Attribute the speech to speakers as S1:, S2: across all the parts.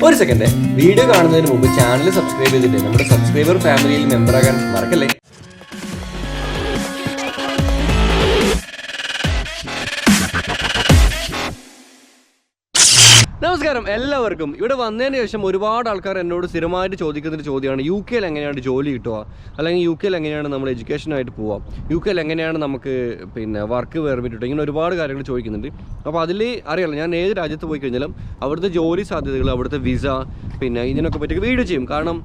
S1: ഒരു second, video കാണുന്നതിന് മുമ്പ് ചാനൽ സബ്സ്ക്രൈബ് ചെയ്തിട്ട് നമ്മുടെ സബ്സ്ക്രൈബർ ഫാമിലിയിൽ മെമ്പറാകാൻ മറക്കല്ലേ. നമസ്കാരം എല്ലാവർക്കും. ഇവിടെ വന്നതിന് ശേഷം ഒരുപാട് ആൾക്കാർ എന്നോട് സ്ഥിരമായിട്ട് ചോദിക്കുന്നൊരു ചോദ്യമാണ് യു കെയിൽ എങ്ങനെയാണ് ജോലി കിട്ടുക, അല്ലെങ്കിൽ യു കെയിൽ എങ്ങനെയാണ് നമ്മൾ എഡ്യൂക്കേഷനായിട്ട് പോവാം, യു കെയിൽ എങ്ങനെയാണ് നമുക്ക് വർക്ക് പെർമിറ്റ് കിട്ടുക, ഇങ്ങനെ ഒരുപാട് കാര്യങ്ങൾ ചോദിക്കുന്നുണ്ട്. അപ്പോൾ അതിൽ അറിയാലോ, ഞാൻ ഏത് രാജ്യത്ത് പോയി കഴിഞ്ഞാലും അവിടുത്തെ ജോലി സാധ്യതകൾ, അവിടുത്തെ വിസ, ഇതിനൊക്കെ പറ്റി വീഡിയോ ചെയ്യും. കാരണം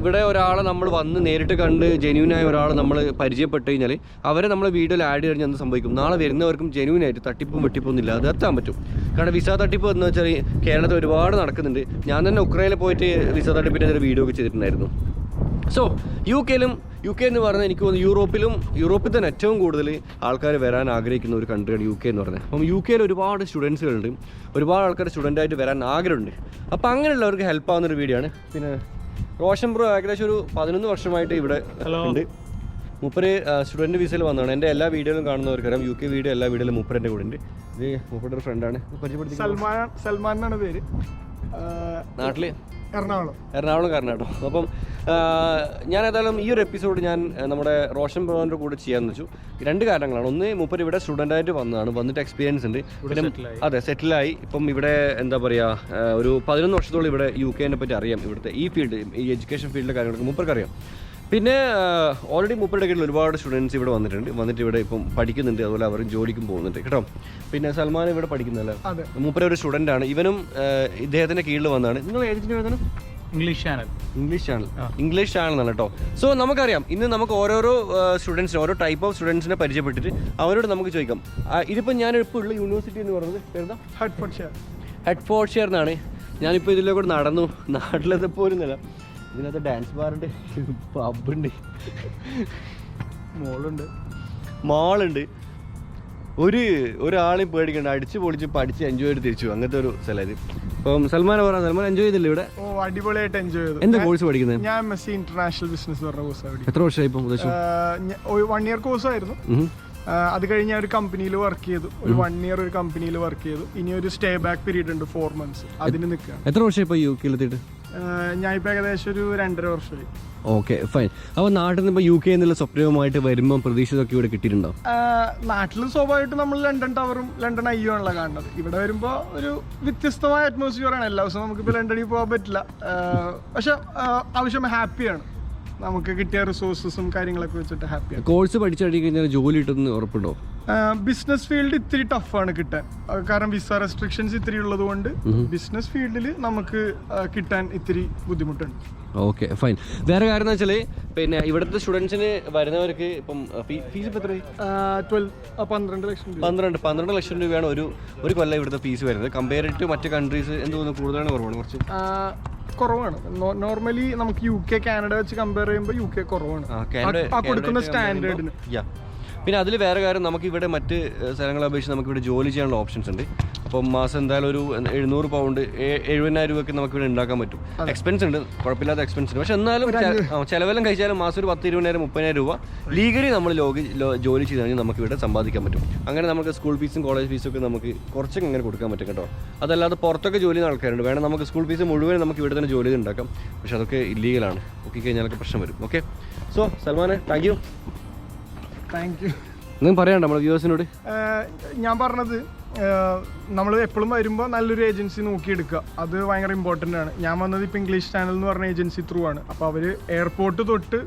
S1: ഇവിടെ ഒരാളെ നമ്മൾ വന്ന് നേരിട്ട് കണ്ട് ജെന്യൂനായ ഒരാളെ നമ്മൾ പരിചയപ്പെട്ട് കഴിഞ്ഞാൽ അവരെ നമ്മൾ വീഡിയോയിൽ ആഡ് കഴിഞ്ഞ് എന്ത് സംഭവിക്കും, നാളെ വരുന്നവർക്കും ജെന്യൂനായിട്ട് തട്ടിപ്പും വെട്ടിപ്പൊന്നും ഇല്ലാതെ എത്താൻ പറ്റും. കാരണം വിസ തട്ടിപ്പ് എന്ന് വെച്ചാൽ കേരളത്തിൽ ഒരുപാട് നടക്കുന്നുണ്ട്. ഞാൻ തന്നെ ഉക്രൈനിൽ പോയിട്ട് വിസ തട്ടിപ്പിൻ്റെ ഒരു വീഡിയോ ഒക്കെ ചെയ്തിട്ടുണ്ടായിരുന്നു. സോ യു കെ എന്ന് പറഞ്ഞാൽ എനിക്ക് തോന്നുന്നു യൂറോപ്പിൽ തന്നെ ഏറ്റവും കൂടുതൽ ആൾക്കാർ വരാൻ ആഗ്രഹിക്കുന്ന ഒരു കൺട്രിയാണ് യു കെ എന്ന് പറഞ്ഞത്. അപ്പം യു കെയിൽ ഒരുപാട് സ്റ്റുഡൻസുകളുണ്ട്, ഒരുപാട് ആൾക്കാർ സ്റ്റുഡൻ്റായിട്ട് വരാൻ ആഗ്രഹമുണ്ട്. അപ്പോൾ അങ്ങനെയുള്ളവർക്ക് ഹെൽപ്പ് ആവുന്നൊരു വീഡിയോ ആണ്. പിന്നെ റോഷൻ ബ്രോ ഏകദേശം ഒരു 11 വർഷമായിട്ട് ഇവിടെ ഉണ്ട്. മൂപ്പര് സ്റ്റുഡൻറ്റ് വിസയിൽ വന്നതാണ്. എൻ്റെ എല്ലാ വീഡിയോയിലും കാണുന്നവർക്കറിയാം, യു കെ വീഡിയോ എല്ലാ വീഡിയോയിലും മൂപ്പരെൻ്റെ കൂടെ ഉണ്ട്. ഇത് മൂപ്പരുടെ ഒരു ഫ്രണ്ടാണ്.
S2: സൽമാൻ എന്നാണ് പേര്.
S1: നാട്ടിൽ
S2: എറണാകുളം
S1: കർണാടക. അപ്പം ഞാൻ ഏതായാലും ഈ ഒരു എപ്പിസോഡ് ഞാൻ നമ്മുടെ റോഷൻ ബ്രോൻ്റെ കൂടെ ചെയ്യാമെന്ന് വെച്ചു. 2 കാരണങ്ങളാണ്. ഒന്ന്, മൂപ്പർ ഇവിടെ സ്റ്റുഡൻ്റായിട്ട് വന്നിട്ട് എക്സ്പീരിയൻസ് ഉണ്ട്. പിന്നെ അതെ, സെറ്റിലായി. ഇപ്പം ഇവിടെ എന്താ പറയുക, ഒരു 11 വർഷത്തോളം ഇവിടെ യു കെനെ പറ്റി അറിയാം. ഇവിടുത്തെ ഈ ഫീൽഡ്, ഈ എഡ്യൂക്കേഷൻ ഫീൽഡിലെ കാര്യങ്ങളൊക്കെ മൂപ്പർക്ക് അറിയാം. പിന്നെ ഓൾറെഡി മൂപ്പരുടെ കീഴിൽ ഒരുപാട് സ്റ്റുഡൻസ് ഇവിടെ വന്നിട്ട് ഇവിടെ ഇപ്പം പഠിക്കുന്നുണ്ട്. അതുപോലെ അവരും ജോലിക്കും പോകുന്നുണ്ട് കേട്ടോ. പിന്നെ സൽമാൻ ഇവിടെ പഠിക്കുന്നതല്ലേ, മൂപ്പര ഒരു സ്റ്റുഡൻ്റ് ആണ്. ഇവനും ഇദ്ദേഹത്തിൻ്റെ കീഴിൽ വന്നതാണ്. നിങ്ങൾ ഏതിൻ്റെ എഴുതണം? ഇംഗ്ലീഷ് ചാനൽ എന്നാണ് കേട്ടോ. സോ നമുക്കറിയാം, ഇന്ന് നമുക്ക് ഓരോരോ സ്റ്റുഡൻസിന്, ഓരോ ടൈപ്പ് ഓഫ് സ്റ്റുഡൻസിനെ പരിചയപ്പെട്ടിട്ട് അവരോട് നമുക്ക് ചോദിക്കാം. ഇതിപ്പോൾ ഞാനിപ്പോൾ ഉള്ള യൂണിവേഴ്സിറ്റി എന്ന് പറയുന്നത് പേരുതാ ഹെഡ്ഫോർഡ്ഷെയർ എന്നാണ്. ഞാനിപ്പോൾ ഇതിലൂടെ നടന്നു, നാട്ടിലത്തെ പോരുന്നില്ല. ഇതിനകത്ത് ഡാൻസ് ബാറുണ്ട്, പബ്ബുണ്ട്, മാളുണ്ട്. ഒരാളെയും പേടിക്കണ്ട, അടിച്ച് പൊളിച്ച് പഠിച്ച് എൻജോയ് ചെയ്ത് തിരിച്ചു. അങ്ങനത്തെ ഒരു സ്ഥലം. ഇപ്പം സൽമാൻ എൻജോയ് ചെയ്തില്ല ഇവിടെ?
S2: അടിപൊളിയായിട്ട് എൻജോയ് ചെയ്തു.
S1: എന്താ കോഴ്സ് പഠിക്കുന്നത്?
S2: ഞാൻ MSc ഇന്റർനാഷണൽ ബിസിനസ് പറഞ്ഞ കോഴ്സാണ്.
S1: എത്ര വർഷമായി ഇപ്പം?
S2: 1 ഇയർ കോഴ്സായിരുന്നു. അത് കഴിഞ്ഞ് ഒരു കമ്പനിയിൽ വർക്ക് ചെയ്തു. ഒരു 1 ഇയർ ഒരു കമ്പനിയിൽ വർക്ക് ചെയ്തു. ഇനി ഒരു സ്റ്റേ ബാക്ക് പീരീഡ് ഉണ്ട്, 4 months. അതിന് നിൽക്കുകയാണ്.
S1: എത്ര വർഷം ഇപ്പോൾ യു കെയിലെത്തിയിട്ട്?
S2: ഞാൻ ഇപ്പോൾ ഏകദേശം ഒരു 2.5 വർഷമായി.
S1: Okay, fine. അപ്പോൾ നാട്ടിൽ നിന്ന് ഇപ്പോൾ യു കെ എന്നുള്ള സ്വപ്നവുമായിട്ട് വരുമ്പോൾ പ്രതീക്ഷിതൊക്കെ ഇവിടെ കിട്ടിയിട്ടുണ്ടോ?
S2: നാട്ടിൽ സ്വാഭാവികമായിട്ട് നമ്മൾ ലണ്ടൻ ടവറും ലണ്ടൻ ഐ ആണല്ലോ കാണുന്നത്. ഇവിടെ വരുമ്പോൾ ഒരു വ്യത്യസ്തമായ അറ്റ്മോസ്ഫിയറാണ്. എല്ലാ ദിവസവും നമുക്കിപ്പോൾ ലണ്ടനിൽ പോകാൻ പറ്റില്ല. പക്ഷെ ആവശ്യം ഹാപ്പിയാണ്. നമുക്ക് കിട്ടിയ റിസോഴ്സസും കാര്യങ്ങളൊക്കെ വെച്ചിട്ട് ഹാപ്പിയാണ്.
S1: കോഴ്സ് പഠിച്ചു കഴിഞ്ഞാൽ ജോലി കിട്ടുമെന്ന് ഉറപ്പുണ്ടോ?
S2: ബിസിനസ് ഫീൽഡ് ഇത്തിരി ടഫാണ് കിട്ടാൻ. കാരണം വിസ റെസ്ട്രിക്ഷൻസ് ഇത്തിരി ഉള്ളത് കൊണ്ട് ബിസിനസ് ഫീൽഡിൽ നമുക്ക് കിട്ടാൻ ഇത്തിരി ബുദ്ധിമുട്ടുണ്ട്.
S1: Okay, fine. വേറെ കാര്യം എന്ന് വെച്ചാൽ, പിന്നെ ഇവിടുത്തെ സ്റ്റുഡൻസിന് വരുന്നവർക്ക് ഇപ്പം ഫീസ് ഇപ്പോൾ എത്ര? 12 ലക്ഷം രൂപയാണ് ഒരു കൊല്ലം ഇവിടുത്തെ ഫീസ് വരുന്നത്. കമ്പയർ ടു മറ്റ് കൺട്രീസ് എന്ത് തോന്നുന്നു, കൂടുതലാണ് കുറവാണ്?
S2: കുറവാണ്. നോർമലി നമുക്ക് യു കെ കാനഡ വെച്ച് കമ്പയർ ചെയ്യുമ്പോൾ യു കെ കുറവാണ് കൊടുക്കുന്ന സ്റ്റാൻഡേർഡിന്.
S1: പിന്നെ അതിൽ വേറെ കാര്യം, നമുക്ക് ഇവിടെ മറ്റ് സ്ഥലങ്ങളെ അപേക്ഷിച്ച് നമുക്ക് ഇവിടെ ജോലി ചെയ്യാനുള്ള ഓപ്ഷൻസ് ഉണ്ട്. അപ്പം മാസം എന്തായാലും ഒരു 700 പൗണ്ട് 70,000 രൂപയ്ക്ക് നമുക്ക് ഇവിടെ ഉണ്ടാക്കാൻ പറ്റും. എക്സ്പെൻസ് ഉണ്ട്, കുഴപ്പമില്ലാത്ത എക്സ്പെൻസ് ഉണ്ട്. പക്ഷെ എന്നാലും ചിലവെല്ലാം കഴിച്ചാലും മാസം ഒരു 10,000-20,000 30,000 രൂപ ലീഗലി നമ്മൾ ജോലി ചെയ്ത് കഴിഞ്ഞാൽ നമുക്ക് ഇവിടെ സമ്പാദിക്കാൻ പറ്റും. അങ്ങനെ നമുക്ക് സ്കൂൾ ഫീസും കോളേജ് ഫീസും ഒക്കെ നമുക്ക് കുറച്ചൊക്കെ അങ്ങനെ കൊടുക്കാൻ പറ്റും കേട്ടോ. അതല്ലാതെ പുറത്തൊക്കെ ജോലി ചെയ്യുന്ന ആൾക്കാരുണ്ട്, വേണം നമുക്ക് സ്കൂൾ ഫീസ് മുഴുവൻ നമുക്ക് ഇവിടെ തന്നെ ജോലി ഉണ്ടാക്കാം. പക്ഷെ അതൊക്കെ ഇല്ലീഗലാണ്, നോക്കി കഴിഞ്ഞാലൊക്കെ പ്രശ്നം വരും. ഓക്കെ, സോ സൽമാനെ താങ്ക് യു. നിങ്ങൾ പറയാണ്ടോ നമ്മുടെ വ്യൂവേഴ്സിനോട്?
S2: ഞാൻ പറഞ്ഞത്, നമ്മൾ എപ്പോഴും വരുമ്പോൾ നല്ലൊരു ഏജൻസി നോക്കിയെടുക്കുക, അത് ഭയങ്കര ഇമ്പോർട്ടൻ്റ് ആണ്. ഞാൻ വന്നത് ഇപ്പോൾ ഇംഗ്ലീഷ് ചാനൽ എന്ന് പറഞ്ഞ ഏജൻസി ത്രൂ ആണ്. അപ്പോൾ അവർ എയർപോർട്ട് തൊട്ട്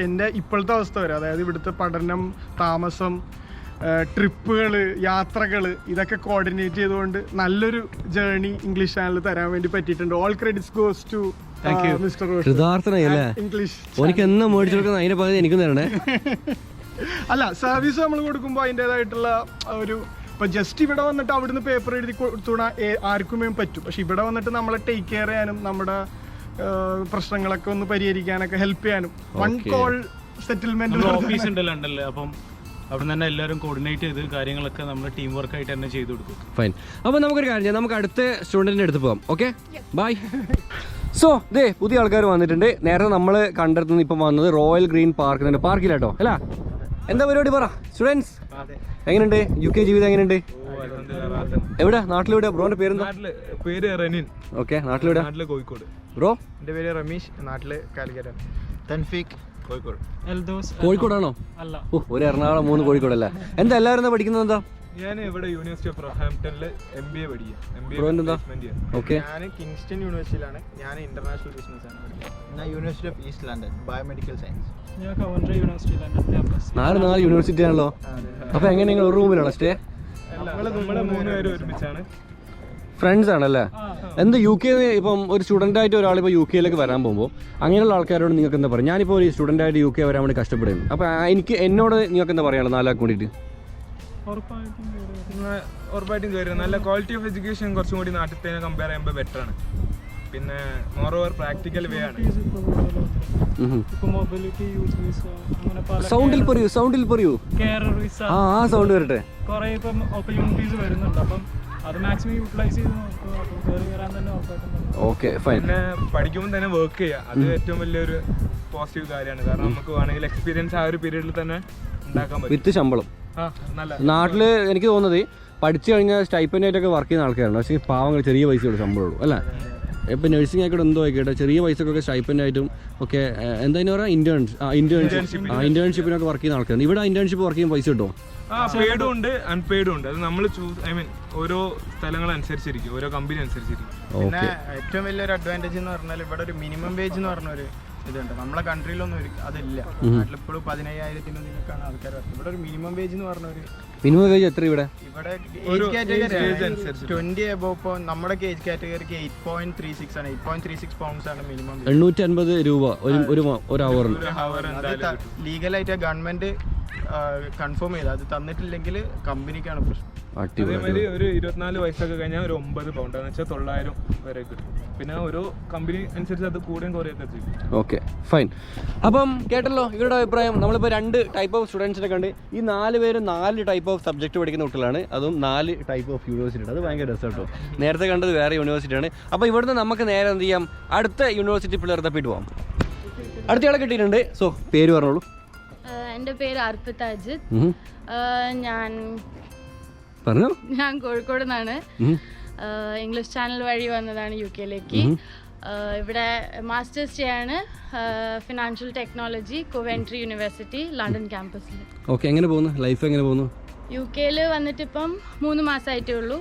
S2: എൻ്റെ ഇപ്പോഴത്തെ അവസ്ഥ വരെ, അതായത് ഇവിടുത്തെ പഠനം, താമസം, ട്രിപ്പുകൾ, യാത്രകൾ, ഇതൊക്കെ കോർഡിനേറ്റ് ചെയ്തുകൊണ്ട് നല്ലൊരു ജേർണി ഇംഗ്ലീഷ് ചാനൽ തരാൻ വേണ്ടി പറ്റിയിട്ടുണ്ട്. All credits goes to mister English.
S1: അതിനെ പകുതി എനിക്കും തരണേ.
S2: അല്ല, സർവീസ് നമ്മൾ കൊടുക്കുമ്പോൾ അതിൻ്റെതായിട്ടുള്ള ഒരു, ഇപ്പൊ ജസ്റ്റ് ഇവിടെ വന്നിട്ട് അവിടുന്ന് പേപ്പർ എഴുതി കൊടുത്തുകൂടാ ആർക്കുമേ പറ്റും. പക്ഷെ ഇവിടെ വന്നിട്ട് നമ്മളെ ടേക്ക് കെയർ ചെയ്യാനും നമ്മുടെ പ്രശ്നങ്ങളൊക്കെ ഒന്ന് പരിഹരിക്കാനൊക്കെ ഹെൽപ്പ് ചെയ്യാനും 1 കോൾ സെറ്റിൽമെന്റ്
S3: ഓഫീസ് ഉണ്ട് ലണ്ടനില്. അപ്പം അവിടെ തന്നെ എല്ലാവരും കോർഡിനേറ്റ് ചെയ്ത് കാര്യങ്ങളൊക്കെ നമ്മൾ ടീം വർക്ക് ആയിട്ട് തന്നെ ചെയ്തു കൊടുക്കും.
S1: ഫൈൻ. അപ്പോൾ നമുക്കൊരു കാര്യം ചെയ്യാം, നമുക്ക് അടുത്ത സ്റ്റുഡൻറ്റിൻ്റെ അടുത്ത് പോകാം. Okay, by. സോ പുതിയ ആൾക്കാർ വന്നിട്ടുണ്ട്. നേരത്തെ നമ്മൾ കണ്ടെത്തുന്നത് ഇപ്പം വന്നത് റോയൽ ഗ്രീൻ പാർക്ക് പാർക്കിലാട്ടോ അല്ല? എന്താ പരിപാടി പറ സ്റ്റുഡൻസ്? എങ്ങനെയുണ്ട് യു കെ ജീവിതം? എങ്ങനെയുണ്ട്? എവിടെ നാട്ടിലെവിടെ ബ്രോന്റെ പേരെന്താ?
S3: പേര് റെനിൻ.
S1: ഓക്കെ, നാട്ടിലെവിടെ?
S3: നാട്ടില് കോഴിക്കോട്.
S1: ബ്രോ?
S2: എൻ്റെ പേര് റമീഷ്, നാട്ടില് കാലിക്കറ്റ്.
S4: തൻഫീഖ്,
S3: കോഴിക്കോട്.
S1: കോഴിക്കോടാണോ?
S3: അല്ല,
S1: ഒരു എറണാകുളം 3 കോഴിക്കോടല്ലേ. എന്താ എല്ലാവരും എന്താ പഠിക്കുന്നത്? എന്താ
S3: ഞാൻ ഇവിടെ യൂണിവേഴ്സിറ്റി ഓഫ് റോഹാംപ്ടണില് MBA
S1: ബ്രോ എന്താ? ഓക്കെ,
S2: ഞാൻ കിങ്സ്റ്റൺ യൂണിവേഴ്സിറ്റിയിലാണ്. ഞാൻ ഇന്റർനാഷണൽ ബിസിനസ് ആണ് പഠിക്കുന്നത്.
S4: ഞാൻ university of East London biomedical science.
S3: ഞാൻ Coventry university London campus.
S1: 4 university ആണല്ലോ. അപ്പൊ എങ്ങനെ നിങ്ങൾ ഒരു റൂമിലാണോ സ്റ്റേ?
S3: നമ്മള് 3 പേര് ഒരുമിച്ചാണ്.
S1: ഫ്രണ്ട്സ് ആണല്ലേ. എന്ത് UK ഇപ്പം ഒരു സ്റ്റുഡൻ്റ് ആയിട്ട് ഒരാളിപ്പോൾ UK വരാൻ പോകുമ്പോൾ അങ്ങനെയുള്ള ആൾക്കാരോട് നിങ്ങൾക്ക് എന്താ പറയുക? ഞാനിപ്പോൾ ഒരു സ്റ്റുഡൻ്റ് ആയിട്ട് UK വരാൻ വേണ്ടി കഷ്ടപ്പെടുന്നു. അപ്പോൾ എന്നോട് നിങ്ങൾക്ക് എന്താ പറയാനുള്ളത് 4 ആൾക്ക് വേണ്ടിയിട്ട്?
S3: ഉറപ്പായിട്ടും കയറും. നല്ല ക്വാളിറ്റി ഓഫ് എഡ്യൂക്കേഷൻ കുറച്ചും കൂടി നാട്ടിൽ കമ്പയർ ചെയ്യുമ്പോൾ ബെറ്റർ ആണ്. പിന്നെ മോർ ഓവർ പ്രാക്ടിക്കൽ വേ ആണ്.
S1: സൗണ്ടിൽ പറയൂ. ആ സൗണ്ട് വരട്ടെ.
S3: കുറെ ഇപ്പം ഓപ്പർച്യൂണിറ്റീസ് വരുന്നുണ്ട്. അപ്പം അത് മാക്സിമം യൂട്ടിലൈസ് ചെയ്ത് കയറാൻ തന്നെ ഉറപ്പായിട്ടും.
S1: Okay, fine.
S3: പിന്നെ പഠിക്കുമ്പോൾ തന്നെ വർക്ക് ചെയ്യുക, അത് ഏറ്റവും വലിയൊരു പോസിറ്റീവ് കാര്യമാണ്. കാരണം നമുക്ക് വേണമെങ്കിൽ എക്സ്പീരിയൻസ് ആ ഒരു പീരീഡിൽ തന്നെ ഉണ്ടാക്കാൻ പറ്റും
S1: വിത്ത് ശമ്പളം. നാട്ടില് എനിക്ക് തോന്നുന്നത് പഠിച്ചു കഴിഞ്ഞാൽ സ്റ്റൈപ്പൻഡ് ആയിട്ടൊക്കെ വർക്ക് ചെയ്യുന്ന ആൾക്കാരാണ്. പക്ഷേ പാവങ്ങൾ ചെറിയ പൈസയുള്ളൂ ശമ്പളമുള്ളൂ അല്ലേ? ഇപ്പം നഴ്സിംഗ് ആയിക്കോട്ടെ എന്തോ ആയിക്കോട്ടെ ചെറിയ പൈസക്കൊക്കെ സ്റ്റൈപ്പൻഡ് ആയിട്ടും ഒക്കെ എന്താ പറയുക ഇന്റേൺഷിപ്പിനൊക്കെ വർക്ക് ചെയ്യുന്ന ആൾക്കാരാണ്. ഇവിടെ ഇന്റേൺഷിപ്പ് വർക്ക് ചെയ്യുമ്പോൾ പൈസ കിട്ടുമോ?
S3: പെയ്ഡും ഉണ്ട് അൺപെയ്ഡും ഉണ്ട്. അത് നമ്മൾ ഓരോ സ്ഥലങ്ങളനുസരിച്ചിരിക്കും, ഓരോ കമ്പനി അനുസരിച്ചിരിക്കും.
S2: പിന്നെ ഏറ്റവും വലിയൊരു അഡ്വാൻറ്റേജ് എന്ന് പറഞ്ഞാൽ ഇവിടെ ഒരു മിനിമം വേജ് എന്ന് പറഞ്ഞൊരു ഇതുണ്ട്. നമ്മളെ കൺട്രിയിലൊന്നും അതില്ല. നാട്ടിലിപ്പോഴും 15,000-ക്കാണ് ആൾക്കാർ വരുന്നത്. ഇവിടെ ഒരു മിനിമം വേജ് എന്ന് പറഞ്ഞൊരു
S1: മിനിമം വേജ് എത്ര ഇവിടെ?
S2: ഇവിടെ ഏജ് കാറ്റഗറി 20 എബോവ്. ഇപ്പോൾ നമ്മുടെ ഏജ് കാറ്റഗറിക്ക് 8.36 ആണ്. 8.36 പൗണ്ട്സ് ആണ് മിനിമം.
S1: 850 രൂപ ഒരു അവറിന്.
S2: ലീഗലായിട്ട് ഗവൺമെന്റ് കൺഫേം ചെയ്ത് അത് തന്നിട്ടില്ലെങ്കിൽ കമ്പനിക്കാണ് പ്രശ്നം.
S3: അതേമാതിരി ഒരു 24 വയസ്സൊക്കെ കഴിഞ്ഞാൽ ഒരു 9 പൗണ്ട് എന്ന് വെച്ചാൽ 900 വരെ കിട്ടും. പിന്നെ ഓരോ കമ്പനി അനുസരിച്ച് അത് കൂടുകയും കുറയൊക്കെ ചെയ്യും.
S1: Okay, fine. അപ്പം കേട്ടല്ലോ ഇവരുടെ അഭിപ്രായം. നമ്മളിപ്പോൾ 2 ടൈപ്പ് ഓഫ് സ്റ്റുഡൻസിനെ കണ്ട്. ഈ 4 പേരും 4 ടൈപ്പ് ഓഫ് സബ്ജക്റ്റ് പഠിക്കുന്ന കുട്ടികളാണ്. അതും 4 ടൈപ്പ് ഓഫ് യൂണിവേഴ്സിറ്റി. അത് ഭയങ്കര രസം കേട്ടോ. നേരത്തെ കണ്ടത് വേറെ യൂണിവേഴ്സിറ്റിയാണ്. അപ്പോൾ ഇവിടുന്ന് നമുക്ക് നേരെ എന്ത് ചെയ്യാം, അടുത്ത യൂണിവേഴ്സിറ്റി പിള്ളേർ തപ്പിട്ട് പോകാം. അടുത്തയാളെ കിട്ടിയിട്ടുണ്ട്. സോ പേര് പറഞ്ഞോളൂ.
S5: എൻ്റെ പേര് അർപ്പിത അജിത്. ഞാൻ കോഴിക്കോട് നിന്നാണ്. ഇംഗ്ലീഷ് ചാനൽ വഴി വന്നതാണ് UK. ഇവിടെ മാസ്റ്റേഴ്സ് ചെയ്യാണ് financial technology Coventry university London ക്യാമ്പസിൽ.
S1: ഓക്കെ, എങ്ങനെ പോകുന്നു ലൈഫ്? എങ്ങനെ പോകുന്നു?
S5: UK വന്നിട്ട് ഇപ്പം 3 മാസമായിട്ടേ ഉള്ളൂ.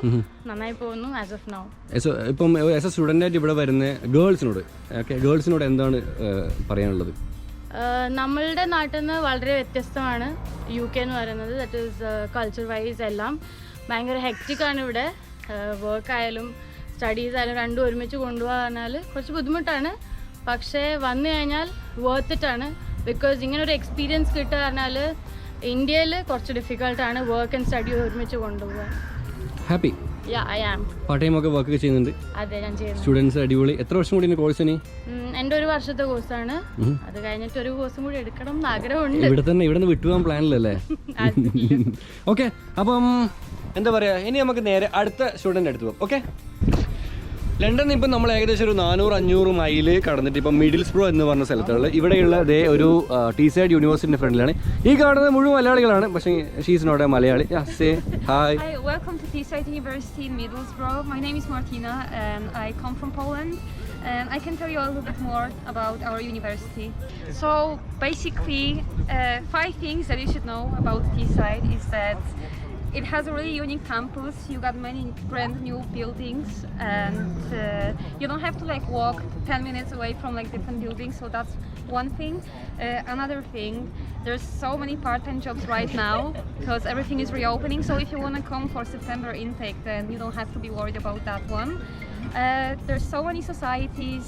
S5: നന്നായി പോകുന്നു ആസ് ഓഫ് നൗ.
S1: ഇപ്പം ആസ് എ സ്റ്റുഡൻ്റ് ആയിട്ട് ഇവിടെ വരുന്ന ഗേൾസിനോട് എന്താണ് പറയാനുള്ളത്?
S5: നമ്മളുടെ നാട്ടിൽ നിന്ന് വളരെ വ്യത്യസ്തമാണ് UK എന്ന് പറയുന്നത്. ദാറ്റ് ഈസ് കൾച്ചർ വൈസ് എല്ലാം ഭയങ്കര ഹെക്റ്റിക്കാണ് ഇവിടെ. വർക്ക് ആയാലും സ്റ്റഡീസ് ആയാലും രണ്ടും ഒരുമിച്ച് കൊണ്ടുപോകാനാൽ കുറച്ച് ബുദ്ധിമുട്ടാണ്. പക്ഷേ വന്നു കഴിഞ്ഞാൽ വർത്ത് ഇറ്റാണ്. ബിക്കോസ് ഇങ്ങനെ ഒരു എക്സ്പീരിയൻസ് കിട്ടുക പറഞ്ഞാൽ ഇന്ത്യയിൽ കുറച്ച് ഡിഫിക്കൽട്ടാണ് വർക്ക് ആൻഡ് സ്റ്റഡി ഒരുമിച്ച് കൊണ്ടുപോകാൻ.
S1: Happy?
S5: I am.
S1: Part time ഒക്കെ വർക്ക് ചെയ്യുന്നുണ്ട്?
S5: അതെ, ഞാൻ ചെയ്യുന്നു.
S1: സ്റ്റുഡൻസ് അടിപൊളി. എത്ര വർഷം കൂടി കോഴ്സ്?
S5: എൻ്റെ 1 വർഷത്തെ കോഴ്സാണ്. അത് കഴിഞ്ഞിട്ട് ഒരു കോഴ്സും കൂടി എടുക്കണം എന്ന് ആഗ്രഹമുണ്ട്.
S1: ഇവിടെ നിന്ന് വിട്ടുപോകാൻ പ്ലാനിലല്ലേ? ഓക്കെ, അപ്പം എന്താ പറയുക, ഇനി നമുക്ക് നേരെ അടുത്ത സ്റ്റുഡൻ്റ് എടുത്തു പോകും. ഓക്കെ, ലണ്ടനിൽ ഇപ്പം നമ്മൾ ഏകദേശം ഒരു 400-500 മൈല് കടന്നിട്ട് ഇപ്പം മിഡിൽസ്ബ്രോ എന്ന് പറഞ്ഞ സ്ഥലത്തുള്ള ഇവിടെയുള്ള ഒരു ടീസൈഡ് യൂണിവേഴ്സിറ്റിൻ്റെ ഫ്രണ്ടിലാണ്. ഈ കാണുന്നത് മുഴുവൻ മലയാളികളാണ്. പക്ഷേ she's not a Malayali. Say hi.
S6: Hi, welcome to Teesside University in Middlesbrough. My name is Martina and I come from Poland. And I can tell you a little bit more about our university. So basically, 5 things that you should know about Teesside is that it has a really unique campus. You got many brand new buildings, and you don't have to walk 10 minutes away from different buildings. So that's one thing. Another thing, there's so many part-time jobs right now because everything is reopening. So if you want to come for September intake, then you don't have to be worried about that one. There's so many societies,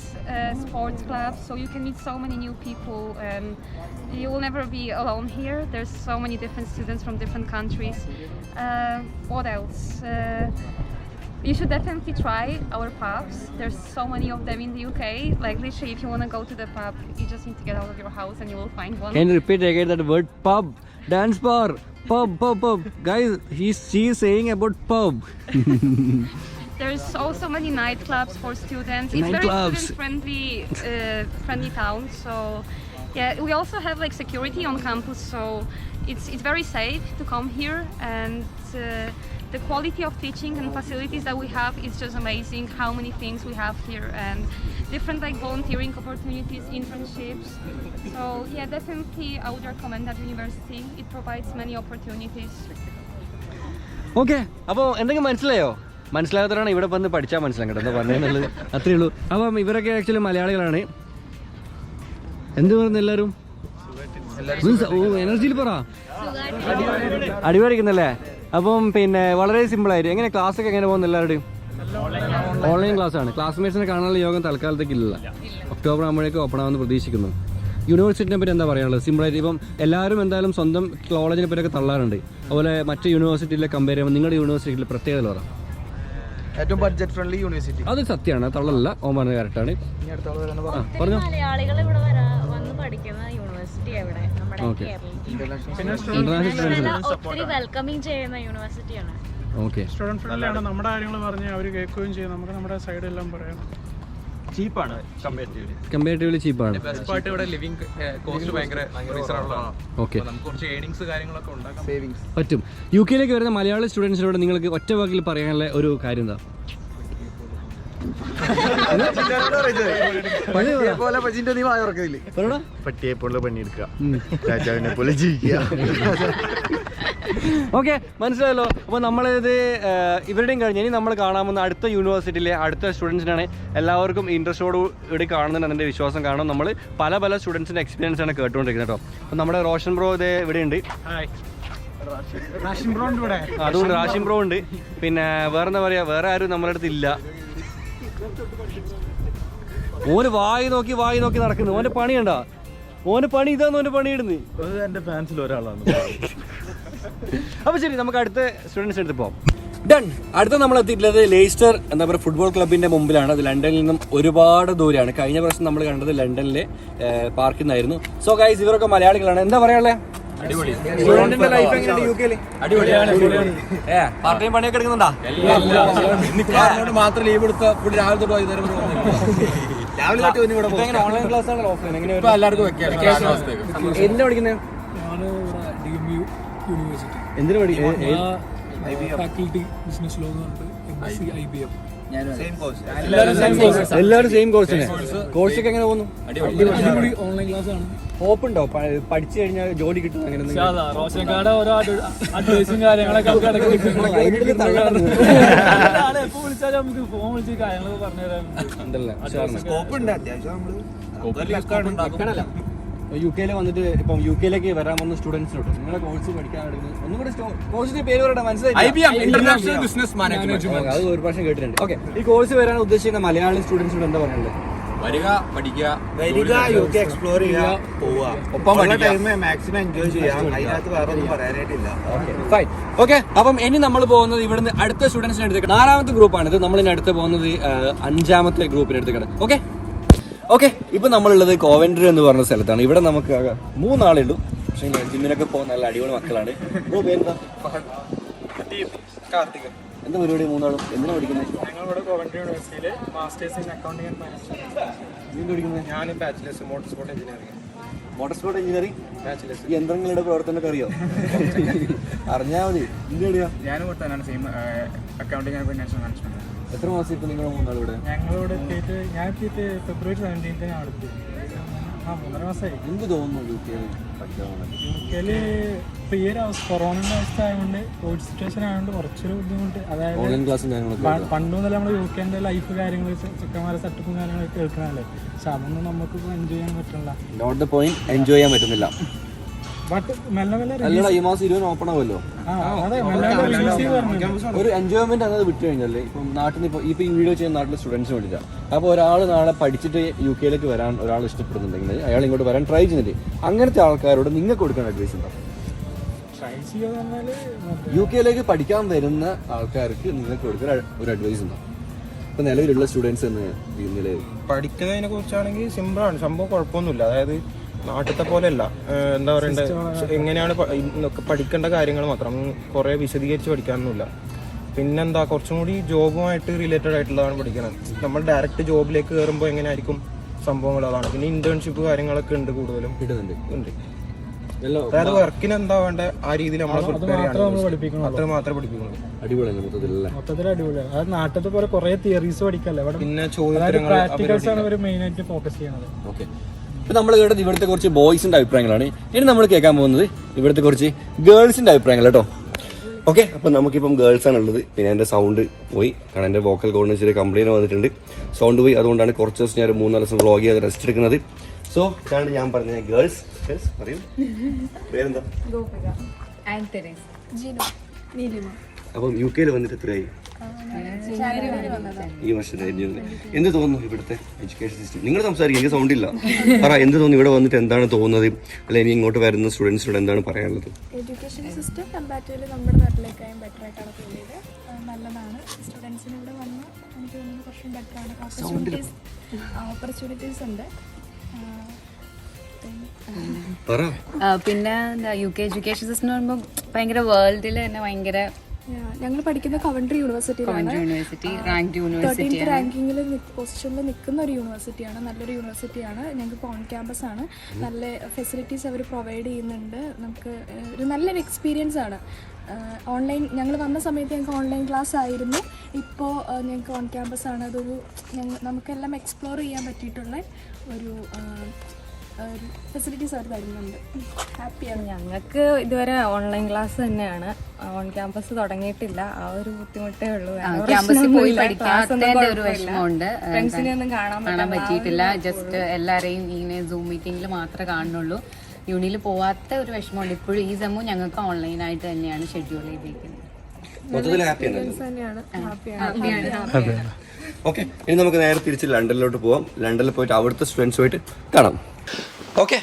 S6: sports clubs, so you can meet so many new people, and you will never be alone here. There's so many different students from different countries. What else? You should definitely try our pubs. There's so many of them in the UK. Literally, if you want to go to the pub, you just need to get out of your house and you will find one.
S1: Can you repeat again that word? Pub, dance bar, pub. Guys, she is saying about pub.
S6: There's also many nightclubs for students. It's very student-friendly town. So, yeah, we also have security on campus. So it's very safe to come here, and the quality of teaching and facilities that we have is just amazing. How many things we have here and different like volunteering opportunities, internships. So yeah, definitely I would recommend that university. It provides many opportunities.
S1: Okay, അപ്പോൾ എന്തെങ്കിലും മനസ്സിലായോ? മനസ്സിലാകാത്തവരാണ് ഇവിടെ വന്ന് പഠിച്ചാൽ മനസ്സിലാകും കേട്ടോ, എന്താ പറഞ്ഞതെന്നുള്ളത് അത്രയേ ഉള്ളൂ. അപ്പം ഇവരൊക്കെ ആക്ച്വലി മലയാളികളാണ്. എന്ത് പറയുന്നു എല്ലാവരും? ഓ, എനർജിയിൽ പറ. അടിപൊളിക്കുന്നല്ലേ? അപ്പം പിന്നെ വളരെ സിമ്പിളായിട്ട് എങ്ങനെ ക്ലാസ്സൊക്കെ എങ്ങനെ പോകുന്നു എല്ലാവരുടെയും? ഓൺലൈൻ ക്ലാസ് ആണ്. ക്ലാസ്മേറ്റ്സിനെ കാണാനുള്ള യോഗം തൽക്കാലത്തേക്ക് ഇല്ല. ഒക്ടോബർ ആകുമ്പോഴേക്കും ഓപ്പൺ ആവുമെന്ന് പ്രതീക്ഷിക്കുന്നു. യൂണിവേഴ്സിറ്റിനെ പറ്റി എന്താ പറയാനുള്ളത്? സിമ്പിളായിട്ട് ഇപ്പം എല്ലാവരും എന്തായാലും സ്വന്തം കോളേജിനെ പറ്റിയൊക്കെ തള്ളാറുണ്ട്. അതുപോലെ മറ്റ് യൂണിവേഴ്സിറ്റിയിലെ കമ്പയർ ചെയ്യുമ്പോൾ നിങ്ങളുടെ യൂണിവേഴ്സിറ്റിയിലെ പ്രത്യേകത പറ.
S4: ഏറ്റവും ബഡ്ജറ്റ് ഫ്രണ്ട്ലി യൂണിവേഴ്സിറ്റി.
S1: അത് സത്യമാണ്, തള്ളല്ല. ഓൻ പറഞ്ഞ കറക്റ്റാണ്. പറഞ്ഞു.
S5: മലയാളികൾ ഇവിടെ വന്ന് പഠിക്കുന്ന യൂണിവേഴ്സിറ്റി എവിടെ? നമ്മുടെ ഒത്തിരി വെൽക്കമിങ് ചെയ്യുന്ന യൂണിവേഴ്സിറ്റിയാണ്.
S1: ഓക്കെ,
S2: സ്റ്റുഡൻറ് ഫ്രണ്ട്ലി ആണ്. നമ്മുടെ കാര്യങ്ങൾ പറഞ്ഞ് അവർ കേൾക്കുകയും ചെയ്യും. നമുക്ക് നമ്മുടെ സൈഡ് എല്ലാം പറയാം.
S7: ചീപ്പാണ്,
S1: കമ്പാരിറ്റീവ്ലി ചീപ്പാണ്.
S7: ഇവിടെ ലിവിംഗ് കോസ്റ്റ് ഭയങ്കര റീസണബിളാണ്.
S1: ഓക്കെ,
S7: നമുക്ക് കുറച്ച് ഏണിങ്സ് കാര്യങ്ങളൊക്കെ ഉണ്ടാക്കാം, സേവിങ്സ്
S1: പറ്റും. യു കെയിലേക്ക് വരുന്ന മലയാളി സ്റ്റുഡൻസിനോട് നിങ്ങൾക്ക് ഒറ്റ വാക്കിൽ പറയാനുള്ള ഒരു കാര്യം എന്താ?
S4: പട്ടിയെ പോലെ പണിയെടുക്കുക, രാജാവിനെ പോലെ ജീവിക്കുക.
S1: ഓക്കെ, മനസ്സിലായല്ലോ. അപ്പോൾ നമ്മളിത് ഇവരുടെയും കഴിഞ്ഞ് ഇനി നമ്മൾ കാണാമെന്ന അടുത്ത യൂണിവേഴ്സിറ്റിയിലെ അടുത്ത സ്റ്റുഡൻസിനാണ് എല്ലാവർക്കും ഇൻട്രസ്റ്റോട് കൂടി കാണുന്നുണ്ട് എൻ്റെ വിശ്വാസം. കാരണം നമ്മൾ പല പല സ്റ്റുഡൻസിൻ്റെ എക്സ്പീരിയൻസ് ആണ് കേട്ടുകൊണ്ടിരിക്കുന്നത് കേട്ടോ. അപ്പം നമ്മുടെ റോഷൻ ബ്രോ ഇത് ഇവിടെ ഉണ്ട്. അതുകൊണ്ട് റാഷിം ബ്രോ ഉണ്ട്. പിന്നെ വേറെന്താ പറയുക, വേറെ ആരും നമ്മുടെ അടുത്ത് ഇല്ല. ഓന് വായി നോക്കി നടക്കുന്നു. ഓൻ്റെ പണി കണ്ടാ? ഓൻ്റെ പണി ഇതാന്ന് ഓൻ്റെ പണിയിടുന്നു.
S4: എൻ്റെ ഫാൻസിൽ ഒരാളാണ്.
S1: അപ്പോൾ ശരി, നമുക്ക് അടുത്ത സ്റ്റുഡൻസ് എടുത്ത് പോകാം. ഡൺ. അടുത്ത നമ്മൾ എത്തിയിട്ടുള്ളത് ലെയ്സ്റ്റർ എന്താ പറയുക ഫുട്ബോൾ ക്ലബിന്റെ മുമ്പിലാണ്. അത് ലണ്ടനിൽ നിന്നും ഒരുപാട് ദൂരെയാണ്. കഴിഞ്ഞ പ്രാവശ്യം നമ്മൾ കണ്ടത് ലണ്ടനിലെ പാർക്കിൽ നിന്നായിരുന്നു. സോ ഗൈസ്, ഇവരൊക്കെ മലയാളികളാണ്. എന്താ പറയാനുള്ളത്? സ്റ്റുഡന്റിന്റെ ലൈഫ് എങ്ങനെയുണ്ട് യു കെയില്? പാർട്ട് ടൈം പണിയൊക്കെ എടുക്കുന്നുണ്ടോ?
S7: മാത്രം ലീവ് എടുത്ത രാവിലെ തൊട്ട് വൈകുന്നേരം
S1: ഓൺലൈൻ ക്ലാസ് ആണല്ലോ ഓഫ്ലൈൻ? എങ്ങനെ
S7: എല്ലാവർക്കും
S1: എന്തിനാ പഠിക്കുന്നത്? എന്തിനാ പഠിക്കുന്നത്? എല്ലാവരും സെയിം കോഴ്സിന്. കോഴ്സൊക്കെ എങ്ങനെ പോകുന്നു?
S8: ഓൺലൈൻ ക്ലാസ് ആണ്.
S1: ഹോപ്പ് ഉണ്ടോ പഠിച്ചു കഴിഞ്ഞാൽ ജോലി കിട്ടും? അങ്ങനെ
S8: റോഷൻ കാർഡ് ഓരോ അഡ്വൈസും കാര്യങ്ങളൊക്കെ എപ്പോ വിളിച്ചാലും നമുക്ക് ഫോൺ വിളിച്ച് കാര്യങ്ങളൊക്കെ പറഞ്ഞുതരാൻ
S1: യു കെയിൽ വന്നിട്ട് ഇപ്പം യു കെയിലേക്ക് വരാൻ വന്ന സ്റ്റുഡൻസിനോട് നിങ്ങളുടെ കോഴ്സ് പഠിക്കാൻ ഒന്നും കൂടെ കോഴ്സിന്റെ പേര് പറയട്ടെ, മനസ്സിലായി?
S7: International business management.
S1: അത് ഒരു പ്രാവശ്യം കേട്ടിട്ടുണ്ട്. ഓക്കെ, ഈ കോഴ്സ് വരാൻ ഉദ്ദേശിക്കുന്ന മലയാളി സ്റ്റുഡൻസിനോട് എന്താ പറയുന്നത്?
S7: വരിക, പഠിക്കുക,
S4: യു കെ എക്സ്പ്ലോർ ചെയ്യുക, പോവുക,
S7: ഒപ്പം
S4: മാക്സിമം എൻജോയ് ചെയ്യാം. അതിനകത്ത് വേറെ ഒന്നും പറയാനായിട്ടില്ല.
S1: ഫൈൻ. ഓക്കെ, അപ്പം ഇനി നമ്മൾ പോകുന്നത് ഇവിടുന്ന് അടുത്ത സ്റ്റുഡൻസിന് അടുത്തേക്ക് 4ാമത്തെ ഗ്രൂപ്പാണ് ഇത്. നമ്മൾ ഇനി അടുത്ത് പോകുന്നത് 5ാമത്തെ ഗ്രൂപ്പിന് അടുത്തേക്കാണ്. ഓക്കെ, ഇപ്പൊ നമ്മളുള്ളത് കോവൻട്രി എന്ന് പറഞ്ഞ സ്ഥലത്താണ്. ഇവിടെ നമുക്ക് 3 ആളേ ഉള്ളൂ. പക്ഷേ ജിമ്മിനൊക്കെ പോകുന്ന നല്ല അടിപൊളി മക്കളാണ്. പേരെന്താ? കാർത്തിക്. എന്താ പരിപാടി 3 ആളും? എന്തിനാ പഠിക്കുന്നത്?
S2: ഞങ്ങളിവിടെ കോവൻട്രി യൂണിവേഴ്സിറ്റിയിൽ masters in accounting and management.
S1: നീ പഠിക്കുന്നത്?
S2: ഞാൻ bachelors motor sport engineering.
S1: Motor sport engineering
S2: bachelors.
S1: ഈ യന്ത്രങ്ങളുടെ പ്രവർത്തനമൊക്കെ അറിയോ? അറിഞ്ഞാൽ മതി. എന്തിനാ?
S2: ഞാനും ഇവിടെ തന്നെയാണ് same accounting and financial management.
S1: എത്ര മാസം ഇപ്പൊ നിങ്ങൾ 3 ആൾ ഇവിടെ?
S2: ഞങ്ങളിവിടെ എത്തിയിട്ട് ഞാൻ എത്തിയിട്ട് ഫെബ്രുവരി 17 അടുത്ത് 3.5 മാസമായി.
S1: എന്ത് തോന്നുന്നു യു കെയിൽ പഠിക്കാൻ?
S2: യു കെയിൽ ഇപ്പോൾ ഈ ഒരു അവസ്ഥ കൊറോണയുടെ അവസ്ഥ ആയതുകൊണ്ട് കോവിഡ് സിറ്റുവേഷൻ ആയതുകൊണ്ട് കുറച്ചൊരു ബുദ്ധിമുട്ട്. അതായത്
S1: ഓൺലൈൻ ക്ലാസ്സും കാര്യങ്ങളൊക്കെ
S2: പണ്ട് മുതൽ നമ്മൾ യു കെൻ്റെ ലൈഫ് കാര്യങ്ങൾ ചെക്കന്മാരെ സെറ്റപ്പും കാര്യങ്ങളൊക്കെ കേൾക്കണല്ലേ. പക്ഷെ അതൊന്നും നമുക്ക് എൻജോയ് ചെയ്യാൻ പറ്റില്ല.
S1: നോട്ട് ദ പോയിന്റ്, എൻജോയ് ചെയ്യാൻ പറ്റുന്നില്ല.
S2: ബട്ട് മെല്ലെ മെല്ലെ
S1: അല്ലടാ, ഈ മാസം 20 ഓപ്പൺ ആവുമല്ലോ. ഒരു എൻജോയ്മെന്റ് അന്നത് വിട്ടു കഴിഞ്ഞാൽ ഇപ്പം നാട്ടിൽ നിന്ന് ഇപ്പൊ ഈ വീഡിയോ ചെയ്യുന്ന നാട്ടിലെ സ്റ്റുഡൻസിന് വേണ്ടിയിട്ടാണ്. അപ്പോൾ ഒരാൾ നാളെ പഠിച്ചിട്ട് യു കെയിലേക്ക് വരാൻ ഒരാൾ ഇഷ്ടപ്പെടുന്നുണ്ടെങ്കിൽ അയാൾ ഇങ്ങോട്ട് വരാൻ ട്രൈ ചെയ്യുന്നില്ലേ? അങ്ങനത്തെ ആൾക്കാരോട് നിങ്ങൾക്ക് കൊടുക്കാൻ അഡ്വൈസ് ഉണ്ടാവും? യു കെയിലേക്ക് പഠിക്കാൻ വരുന്ന ആൾക്കാർക്ക് നിങ്ങൾക്ക് കൊടുക്കുന്ന ഒരു അഡ്വൈസ് ഉണ്ടാവും? ഇപ്പൊ നിലവിലുള്ള സ്റ്റുഡൻസ് എന്ന് നിലയിൽ
S9: പഠിക്കുന്നതിനെ കുറിച്ചാണെങ്കിൽ സിമ്പിളാണ് സംഭവം, കുഴപ്പമൊന്നുമില്ല. അതായത് നാട്ടിലത്തെ പോലെയല്ല, എന്താ പറയണ്ടത്, എങ്ങനെയാണ് പഠിക്കേണ്ട കാര്യങ്ങൾ മാത്രം, കുറേ വിശദീകരിച്ച് പഠിക്കാനൊന്നുമില്ല. പിന്നെന്താ കുറച്ചും കൂടി ജോബുമായിട്ട് റിലേറ്റഡ് ആയിട്ടുള്ളതാണ് പഠിക്കുന്നത്. നമ്മൾ ഡയറക്റ്റ് ജോബിലേക്ക് കയറുമ്പോൾ എങ്ങനെയായിരിക്കും സംഭവങ്ങൾ, അതാണ്. പിന്നെ ഇന്റേൺഷിപ്പ് കാര്യങ്ങളൊക്കെ ഉണ്ട്, കൂടുതലും ഉണ്ട്. അതായത് വർക്കിന് എന്താ വേണ്ട ആ രീതിയിൽ നമ്മളെ പ്രിപ്പയർ ചെയ്യണം, അത്ര മാത്രമേ പഠിപ്പിക്കുള്ളൂ.
S1: അടിപൊളിയാണ് മൊത്തത്തിലല്ലേ?
S8: മൊത്തത്തിൽ അടിപൊളിയാണ്. അത് നാട്ടിലത്തെ പോലെ കുറെ തിയറീസ് പഠിക്കല്ലേ ഇവിടെ,
S9: പിന്നെ
S8: പ്രാക്ടിക്കൽസ് ആണ് ഇവർ മെയിൻ ആയിട്ട് ഫോക്കസ് ചെയ്യുന്നത്.
S1: ഓക്കെ, ഇപ്പം നമ്മൾ കേട്ടത് ഇവിടുത്തെ കുറച്ച് ബോയ്സിൻ്റെ അഭിപ്രായങ്ങളാണ്. ഇനി നമ്മൾ കേൾക്കാൻ പോകുന്നത് ഇവിടുത്തെ കുറച്ച് ഗേൾസിൻ്റെ അഭിപ്രായങ്ങൾ കേട്ടോ. ഓക്കെ, അപ്പം നമുക്കിപ്പം ഗേൾസാണ് ഉള്ളത്. പിന്നെ എൻ്റെ സൗണ്ട് പോയി, കാരണം എൻ്റെ വോക്കൽ കോഡിന് ചെറിയ കംപ്ലൈൻറ്റ് വന്നിട്ടുണ്ട്, സൗണ്ട് പോയി. അതുകൊണ്ടാണ് കുറച്ച് ദിവസം ഞാൻ 3-4 ദിവസം വ്ളോഗ് ചെയ്ത് റെസ്റ്റ് എടുക്കുന്നത്. സോ ഇതാണ് ഞാൻ പറഞ്ഞത്. ഗേൾസ് പറയൂ, പേരെന്താ? അപ്പം UK വന്നിട്ട് എത്രയായി? ഈ വർഷത്തെ. എന്ത് തോന്നുന്നു ഇവിടുത്തെ എഡ്യൂക്കേഷൻ സിസ്റ്റം? നിങ്ങൾ സംസാരിക്കും, എനിക്ക് സൗണ്ട് ഇല്ല. പറ, എന്ത് തോന്നുന്നു ഇവിടെ വന്നിട്ട്? എന്താണ് തോന്നുന്നത്? അല്ലെ ഇനി ഇങ്ങോട്ട് വരുന്ന സ്റ്റുഡൻസിനോട് എന്താണ് പറയാനുള്ളത്?
S10: എഡ്യൂക്കേഷൻ സിസ്റ്റം കമ്പാരിറ്റീവ്ലി നമ്മുടെ നാട്ടിലേക്കായും ബെറ്റർ ആയിട്ടാണ് തോന്നിയത്. നല്ലതാണ്. സ്റ്റുഡൻസിന് ഇവിടെ വന്ന് എനിക്ക് തോന്നുന്നത് കുറച്ചും ബെറ്ററാണ്. ഓപ്പർച്യൂണിറ്റീസ് ഉണ്ട്.
S11: പിന്നെ എന്താ UK എഡ്യൂക്കേഷൻ സിസ്റ്റം എന്ന് പറയുമ്പോൾ ഭയങ്കര വേൾഡിൽ തന്നെ ഭയങ്കര
S10: ഞങ്ങൾ പഠിക്കുന്ന കവൻട്രി യൂണിവേഴ്സിറ്റിയിലാണ്. 13th റാങ്കിങ്ങിൽ പൊസിഷനിൽ നിൽക്കുന്ന ഒരു യൂണിവേഴ്സിറ്റിയാണ്. നല്ലൊരു യൂണിവേഴ്സിറ്റിയാണ്. ഞങ്ങൾക്ക് ഓൺ ക്യാമ്പസ് ആണ്. നല്ല ഫെസിലിറ്റീസ് അവർ പ്രൊവൈഡ് ചെയ്യുന്നുണ്ട്. നമുക്ക് ഒരു നല്ലൊരു എക്സ്പീരിയൻസ് ആണ്. ഓൺലൈൻ ഞങ്ങൾ വന്ന സമയത്ത് ഞങ്ങൾക്ക് ഓൺലൈൻ ക്ലാസ് ആയിരുന്നു. ഇപ്പോൾ ഞങ്ങൾക്ക് ഓൺ ക്യാമ്പസ് ആണ്. അതൊരു നമുക്കെല്ലാം എക്സ്പ്ലോർ ചെയ്യാൻ പറ്റിയിട്ടുള്ള ഒരു ഫെസിലിറ്റീസ് അവർ തരുന്നുണ്ട്. ഹാപ്പിയാണ്.
S11: ഞങ്ങൾക്ക് ഇതുവരെ ഓൺലൈൻ ക്ലാസ് തന്നെയാണ്. ഓൺ ക്യാമ്പസ് തുടങ്ങിയിട്ടില്ല. ആ ഒരു ബുദ്ധിമുട്ടേ ഉള്ളൂ. ക്യാമ്പസിൽ പോയി പഠിക്കാത്തതിന്റെ ഒരു വിഷമമുണ്ട്. ഫ്രണ്ട്സിനെ ഒന്നും കാണാൻ പറ്റിയിട്ടില്ല. ജസ്റ്റ് എല്ലാവരെയും ഇങ്ങനെ സൂം മീറ്റിംഗിൽ മാത്രമേ കാണുന്നുള്ളൂ. യൂണിയിൽ പോവാത്ത ഒരു വിഷമമുണ്ട്. ഇപ്പോഴും ഈ സെമ്മും ഞങ്ങൾക്ക് ഓൺലൈനായിട്ട് തന്നെയാണ് ഷെഡ്യൂൾ ചെയ്തിരിക്കുന്നത്.
S1: ഓക്കെ, ഇനി നമുക്ക് നേരെ തിരിച്ച് ലണ്ടനിലോട്ട് പോവാം. ലണ്ടനിൽ പോയിട്ട് അവിടുത്തെ സ്റ്റുഡൻസുമായിട്ട് കാണാം. ഓക്കെ,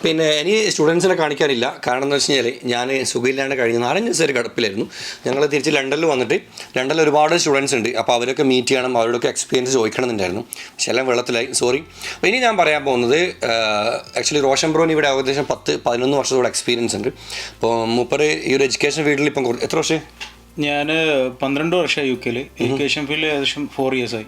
S1: പിന്നെ ഇനി സ്റ്റുഡൻസിനെ കാണിക്കാനില്ല. കാരണം എന്ന് വെച്ച് കഴിഞ്ഞാൽ ഞാൻ സുഖമില്ലാണ്ട് കഴിഞ്ഞ 4-5 ദിവസം ഒരു കിടപ്പിലായിരുന്നു. ഞങ്ങൾ തിരിച്ച് ലണ്ടനിൽ വന്നിട്ട് ലണ്ടനിൽ ഒരുപാട് സ്റ്റുഡൻസ് ഉണ്ട്. അപ്പോൾ അവരൊക്കെ മീറ്റ് ചെയ്യണം, അവരോടൊക്കെ എക്സ്പീരിയൻസ് ചോദിക്കണമെന്നുണ്ടായിരുന്നു. പക്ഷേ എല്ലാം വെള്ളത്തിലായി, സോറി. അപ്പോൾ ഇനി ഞാൻ പറയാൻ പോകുന്നത് ആക്ച്വലി റോഷൻ ബ്രോന് ഇവിടെ ഏകദേശം 10-11 വർഷത്തോളം എക്സ്പീരിയൻസ് ഉണ്ട്. അപ്പോൾ മൂപ്പര് ഈ ഒരു എഡ്യൂക്കേഷൻ ഫീൽഡിൽ ഇപ്പം എത്ര വർഷം?
S12: ഞാൻ 12 വർഷമായി UK. എഡ്യൂക്കേഷൻ ഫീൽഡിൽ ഏകദേശം 4 years ആയി.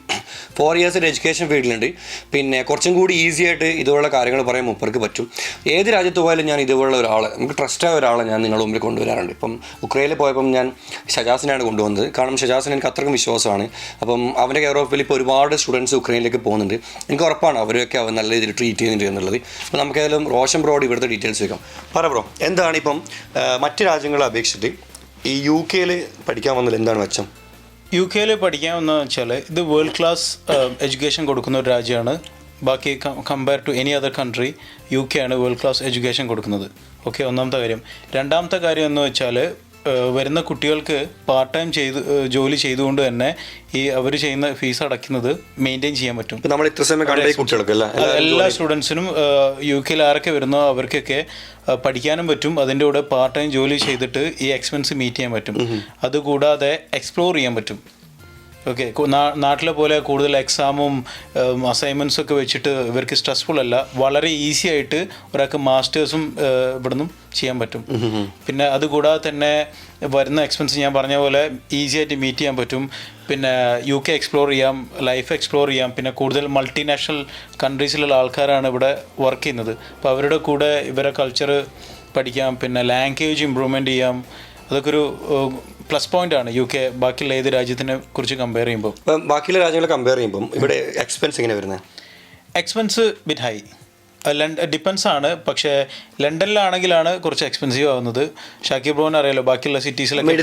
S1: 4 years എഡ്യൂക്കേഷൻ ഫീൽഡിലുണ്ട്. പിന്നെ കുറച്ചും കൂടി ഈസി ആയിട്ട് ഇതുപോലുള്ള കാര്യങ്ങൾ പറയാൻ മൂപ്പർക്ക് പറ്റും. ഏത് രാജ്യത്ത് പോയാലും ഞാൻ ഇതുപോലുള്ള ഒരാളെ, നമുക്ക് ട്രസ്റ്റായ ഒരാളെ ഞാൻ നിങ്ങളുടെ മുമ്പിൽ കൊണ്ടുവരാറുണ്ട്. ഇപ്പം ഉക്രൈനിൽ പോയപ്പം ഞാൻ ഷജാസിനാണ് കൊണ്ടുവന്നത്. കാരണം ഷജാസിന് എനിക്ക് അത്രയ്ക്കും വിശ്വാസമാണ്. അപ്പം അവൻ്റെ കെയർ ഓഫിൽ ഇപ്പോൾ ഒരുപാട് സ്റ്റുഡൻസ് ഉക്രൈനിലേക്ക് പോകുന്നുണ്ട്. എനിക്ക് ഉറപ്പാണ് അവരൊക്കെ അവർ നല്ല രീതിയിൽ ട്രീറ്റ് ചെയ്യുന്നുണ്ട് എന്നുള്ളത്. അപ്പോൾ നമുക്കേതായാലും റോഷൻ ബ്രോഡ് ഇവിടുത്തെ ഡീറ്റെയിൽസ് വെക്കാം. പറ ബ്രോ, എന്താണ് ഇപ്പം മറ്റ് രാജ്യങ്ങളെ അപേക്ഷിച്ചിട്ട് ഈ UK പഠിക്കാൻ വന്നതിൽ എന്താണ് മെച്ചം?
S12: UK പഠിക്കാൻ വന്നതെന്ന് വെച്ചാൽ ഇത് വേൾഡ് ക്ലാസ് എഡ്യൂക്കേഷൻ കൊടുക്കുന്ന ഒരു രാജ്യമാണ്. ബാക്കി compare to any other country UK ആണ് വേൾഡ് ക്ലാസ് എഡ്യൂക്കേഷൻ കൊടുക്കുന്നത്. ഓക്കെ, ഒന്നാമത്തെ കാര്യം. രണ്ടാമത്തെ കാര്യം എന്ന് വെച്ചാൽ വരുന്ന കുട്ടികൾക്ക് പാർട്ട് ടൈം ജോലി ചെയ്തുകൊണ്ട് തന്നെ ഈ അവർ ചെയ്യുന്ന ഫീസ് അടയ്ക്കുന്നത് മെയിൻറ്റെയിൻ ചെയ്യാൻ പറ്റും.
S1: നമ്മൾ ഇത്ര സമയം കണ്ട കുട്ടികൾക്കല്ല,
S12: എല്ലാ സ്റ്റുഡൻസിനും UK ആരൊക്കെ വരുന്നോ അവർക്കൊക്കെ പഠിക്കാനും പറ്റും. അതിൻ്റെ കൂടെ പാർട്ട് ടൈം ജോലി ചെയ്തിട്ട് ഈ എക്സ്പെൻസ് മീറ്റ് ചെയ്യാൻ പറ്റും. അതുകൂടാതെ എക്സ്പ്ലോർ ചെയ്യാൻ പറ്റും. ഓക്കെ, നാട്ടിലെ പോലെ കൂടുതൽ എക്സാമും അസൈൻമെൻറ്റ്സും ഒക്കെ വെച്ചിട്ട് ഇവർക്ക് സ്ട്രെസ്ഫുൾ അല്ല. വളരെ ഈസി ആയിട്ട് ഒരാൾക്ക് മാസ്റ്റേഴ്സും ഇവിടെ നിന്നും ചെയ്യാൻ പറ്റും. പിന്നെ അതുകൂടാതെ തന്നെ വരുന്ന എക്സ്പെൻസ് ഞാൻ പറഞ്ഞ പോലെ ഈസി ആയിട്ട് മീറ്റ് ചെയ്യാൻ പറ്റും. പിന്നെ UK എക്സ്പ്ലോർ ചെയ്യാം, ലൈഫ് എക്സ്പ്ലോർ ചെയ്യാം. പിന്നെ കൂടുതൽ മൾട്ടിനാഷണൽ കൺട്രീസിലുള്ള ആൾക്കാരാണ് ഇവിടെ വർക്ക് ചെയ്യുന്നത്. അപ്പോൾ അവരുടെ കൂടെ ഇവരെ കൾച്ചർ പഠിക്കാം. പിന്നെ ലാംഗ്വേജ് ഇമ്പ്രൂവ്മെൻറ്റ് ചെയ്യാം. അതൊക്കെ ഒരു പ്ലസ് പോയിന്റ് ആണ് UK ബാക്കിയുള്ള ഏത് രാജ്യത്തിനെ കുറിച്ച് കമ്പയർ ചെയ്യുമ്പോൾ.
S1: ഇപ്പം ബാക്കിയുള്ള രാജ്യങ്ങളെ കമ്പയർ ചെയ്യുമ്പോൾ ഇവിടെ എക്സ്പെൻസ് എങ്ങനെ വരുന്നത്?
S12: Expense bit high. ഡിപ്പെൻസ് ആണ്. പക്ഷേ ലണ്ടനിലാണെങ്കിലാണ് കുറച്ച് എക്സ്പെൻസീവ് ആവുന്നത്. ഷാക്കിർ ബ്രോന് അറിയാലോ ബാക്കിയുള്ള സിറ്റീസിലൊക്കെ.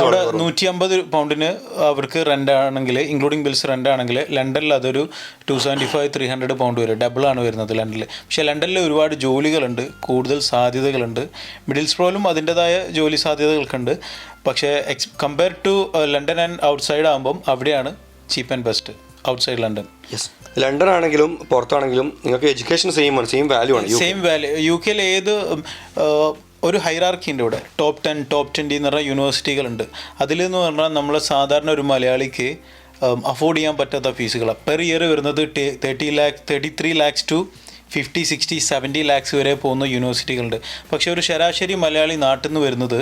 S12: അവിടെ 150 പൗണ്ടിന് അവർക്ക് റെൻ്റ് ആണെങ്കിൽ, ഇൻക്ലൂഡിങ് ബിൽസ് റെൻ്റ് ആണെങ്കിൽ, ലണ്ടനിൽ അതൊരു 275-300 പൗണ്ട് വരും. ഡബിളാണ് വരുന്നത് ലണ്ടനിൽ. പക്ഷേ ലണ്ടനിൽ ഒരുപാട് ജോലികളുണ്ട്, കൂടുതൽ സാധ്യതകളുണ്ട്. മിഡിൽസ്ബ്രോയിലും അതിൻ്റെതായ ജോലി സാധ്യതകൾക്കുണ്ട്. പക്ഷേ compare to London and outside ആകുമ്പം അവിടെയാണ് cheap and best outside London.
S1: Yes, London ആണെങ്കിലും പുറത്താണെങ്കിലും നിങ്ങൾക്ക് എഡ്യൂക്കേഷൻ സെയിം വാല്യൂ ആണ്.
S12: Same value. UK ഏത് ഒരു ഹൈറാർക്കി ഉണ്ട് ഇവിടെ. ടോപ്പ് 10, ടോപ്പ് 20 എന്ന് പറഞ്ഞ യൂണിവേഴ്സിറ്റികളുണ്ട്. അതിലെന്ന് പറഞ്ഞാൽ നമ്മൾ സാധാരണ ഒരു മലയാളിക്ക് അഫോർഡ് ചെയ്യാൻ പറ്റാത്ത ഫീസുകളാണ്. പെർ ഇയർ വരുന്നത് 33 lakhs to 50, 60, 70 lakhs വരെ പോകുന്ന യൂണിവേഴ്സിറ്റികളുണ്ട്. പക്ഷേ ഒരു ശരാശരി മലയാളി നാട്ടിൽ നിന്ന് വരുന്നത്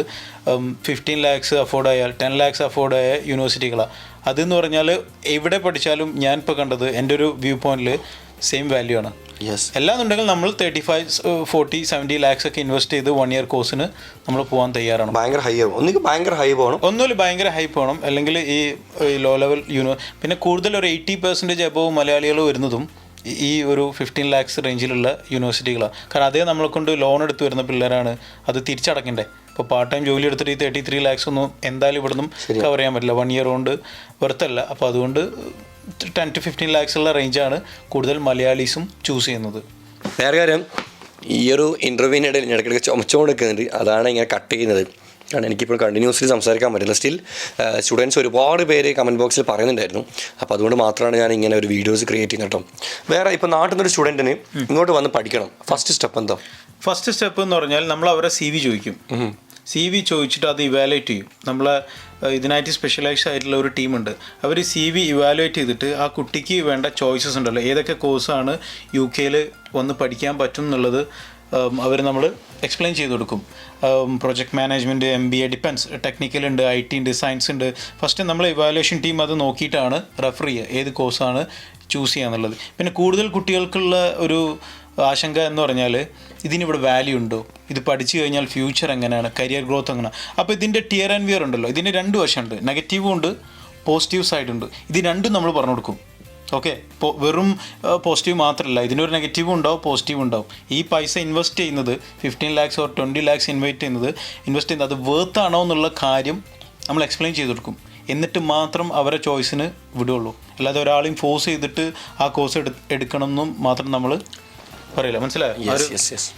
S12: 15 lakhs അഫോർഡ് ആയാൽ 10 lakhs അഫോർഡ് ആയ യൂണിവേഴ്സിറ്റികളാണ്. അതെന്ന് പറഞ്ഞാൽ എവിടെ പഠിച്ചാലും ഞാൻ ഇപ്പോൾ കണ്ടത് എൻ്റെ ഒരു വ്യൂ പോയിന്റിൽ സെയിം വാല്യൂ ആണ്. അല്ലാന്നുണ്ടെങ്കിൽ നമ്മൾ 35, 40, 70 ലാക്സ് ഒക്കെ ഇൻവെസ്റ്റ് ചെയ്ത് 1 ഇയർ കോഴ്സിന് നമ്മൾ പോകാൻ തയ്യാറാണ്.
S1: ഭയങ്കര ഹൈ ആവും,
S12: ഒന്നുമില്ല ഭയങ്കര ഹൈ പോകണം, അല്ലെങ്കിൽ ഈ ലോ ലെവൽ പിന്നെ കൂടുതൽ ഒരു 80% അബവ് മലയാളികൾ വരുന്നതും ഈ ഒരു 15 ലാക്സ് റേഞ്ചിലുള്ള യൂണിവേഴ്സിറ്റികളാണ്. കാരണം അതേ നമ്മളെ കൊണ്ട് ലോൺ എടുത്ത് വരുന്ന പിള്ളേരാണ്, അത് തിരിച്ചടക്കണ്ടേ. ഇപ്പോൾ പാർട്ട് ടൈം ജോലി എടുത്തിട്ട് ഈ 33 ലാക്സ് ഒന്നും എന്തായാലും ഇവിടെ നിന്നും കവർ ചെയ്യാൻ പറ്റില്ല, 1 ഇയർ കൊണ്ട് വെറുത്തല്ല. അപ്പോൾ അതുകൊണ്ട് 10 to 15 ലാക്സ് ഉള്ള റേഞ്ചാണ് കൂടുതൽ മലയാളീസും ചൂസ് ചെയ്യുന്നത്.
S1: വേറെ കാര്യം, ഈ ഒരു ഇൻ്റർവ്യൂവിനിടയിൽ ഞാൻ ഇടയ്ക്കിടയ്ക്ക് ചുമച്ചുകൊണ്ട് നിൽക്കുന്നുണ്ട്, അതാണ് ഇങ്ങനെ കട്ട് ചെയ്യുന്നത്. കാരണം എനിക്കിപ്പോൾ കണ്ടിന്യൂസ്ലി സംസാരിക്കാൻ പറ്റില്ല. സ്റ്റിൽ സ്റ്റുഡൻസ് ഒരുപാട് പേര് കമൻറ്റ് ബോക്സിൽ പറയുന്നുണ്ടായിരുന്നു. അപ്പോൾ അതുകൊണ്ട് മാത്രമാണ് ഞാൻ ഇങ്ങനെ ഒരു വീഡിയോസ് ക്രിയേറ്റ് ചെയ്യുന്നത് കേട്ടോ. വേറെ ഇപ്പോൾ നാട്ടിൽ നിന്നൊരു സ്റ്റുഡൻറ്റിന് ഇങ്ങോട്ട് വന്ന് പഠിക്കണം, ഫസ്റ്റ് സ്റ്റെപ്പ് എന്താ?
S12: ഫസ്റ്റ് സ്റ്റെപ്പ് എന്ന് പറഞ്ഞാൽ നമ്മൾ അവരെ CV ചോദിക്കും. CV ചോദിച്ചിട്ട് അത് ഇവാലുവേറ്റ് ചെയ്യും. നമ്മൾ ഇതിനായിട്ട് സ്പെഷ്യലൈസ്ഡ് ആയിട്ടുള്ള ഒരു ടീമുണ്ട്. അവർ CV ഇവാലുവേറ്റ് ചെയ്തിട്ട് ആ കുട്ടിക്ക് വേണ്ട ചോയ്സസ് ഉണ്ടല്ലോ, ഏതൊക്കെ കോഴ്സാണ് UK വന്ന് പഠിക്കാൻ പറ്റും എന്നുള്ളത് നമ്മൾ എക്സ്പ്ലെയിൻ ചെയ്ത് കൊടുക്കും. Project management, MBA, depends, technical ഉണ്ട്, IT ഉണ്ട്, സയൻസ് ഉണ്ട്. ഫസ്റ്റ് നമ്മൾ ഇവാലുവേഷൻ ടീം അത് നോക്കിയിട്ടാണ് റെഫർ ചെയ്യുക ഏത് കോഴ്സാണ് ചൂസ് ചെയ്യുക എന്നുള്ളത്. പിന്നെ കൂടുതൽ കുട്ടികൾക്കുള്ള ഒരു ആശങ്ക എന്ന് പറഞ്ഞാൽ ഇതിനിവിടെ വാല്യൂ ഉണ്ടോ, ഇത് പഠിച്ചു കഴിഞ്ഞാൽ ഫ്യൂച്ചർ എങ്ങനെയാണ്, കരിയർ ഗ്രോത്ത് എങ്ങനെ. അപ്പോൾ ഇതിൻ്റെ ടിയർ ആൻഡ് വിയർ ഉണ്ടല്ലോ, ഇതിന് 2 വശമുണ്ട്, നെഗറ്റീവും ഉണ്ട് പോസിറ്റീവ് സൈഡുണ്ട്. ഇത് രണ്ടും നമ്മൾ പറഞ്ഞു കൊടുക്കും. ഓക്കെ, വെറും പോസിറ്റീവ് മാത്രമല്ല, ഇതിനൊരു നെഗറ്റീവും ഉണ്ടാവും പോസിറ്റീവ് ഉണ്ടാവും. ഈ പൈസ ഇൻവെസ്റ്റ് ചെയ്യുന്നത് 15 ലാക്സ് ഓർ 20 ലാക്സ് ഇൻവെസ്റ്റ് ചെയ്യുന്നത് അത് വേർത്ത് ആണോ എന്നുള്ള കാര്യം നമ്മൾ എക്സ്പ്ലെയിൻ ചെയ്ത് കൊടുക്കും. എന്നിട്ട് മാത്രം അവരെ ചോയ്സിന് വിടുകയുള്ളൂ. അല്ലാതെ ഒരാളെയും ഫോഴ്സ് ചെയ്തിട്ട് ആ കോഴ്സ് എടുക്കണം എന്നും മാത്രം നമ്മൾ പറയില്ല. മനസ്സിലായോ?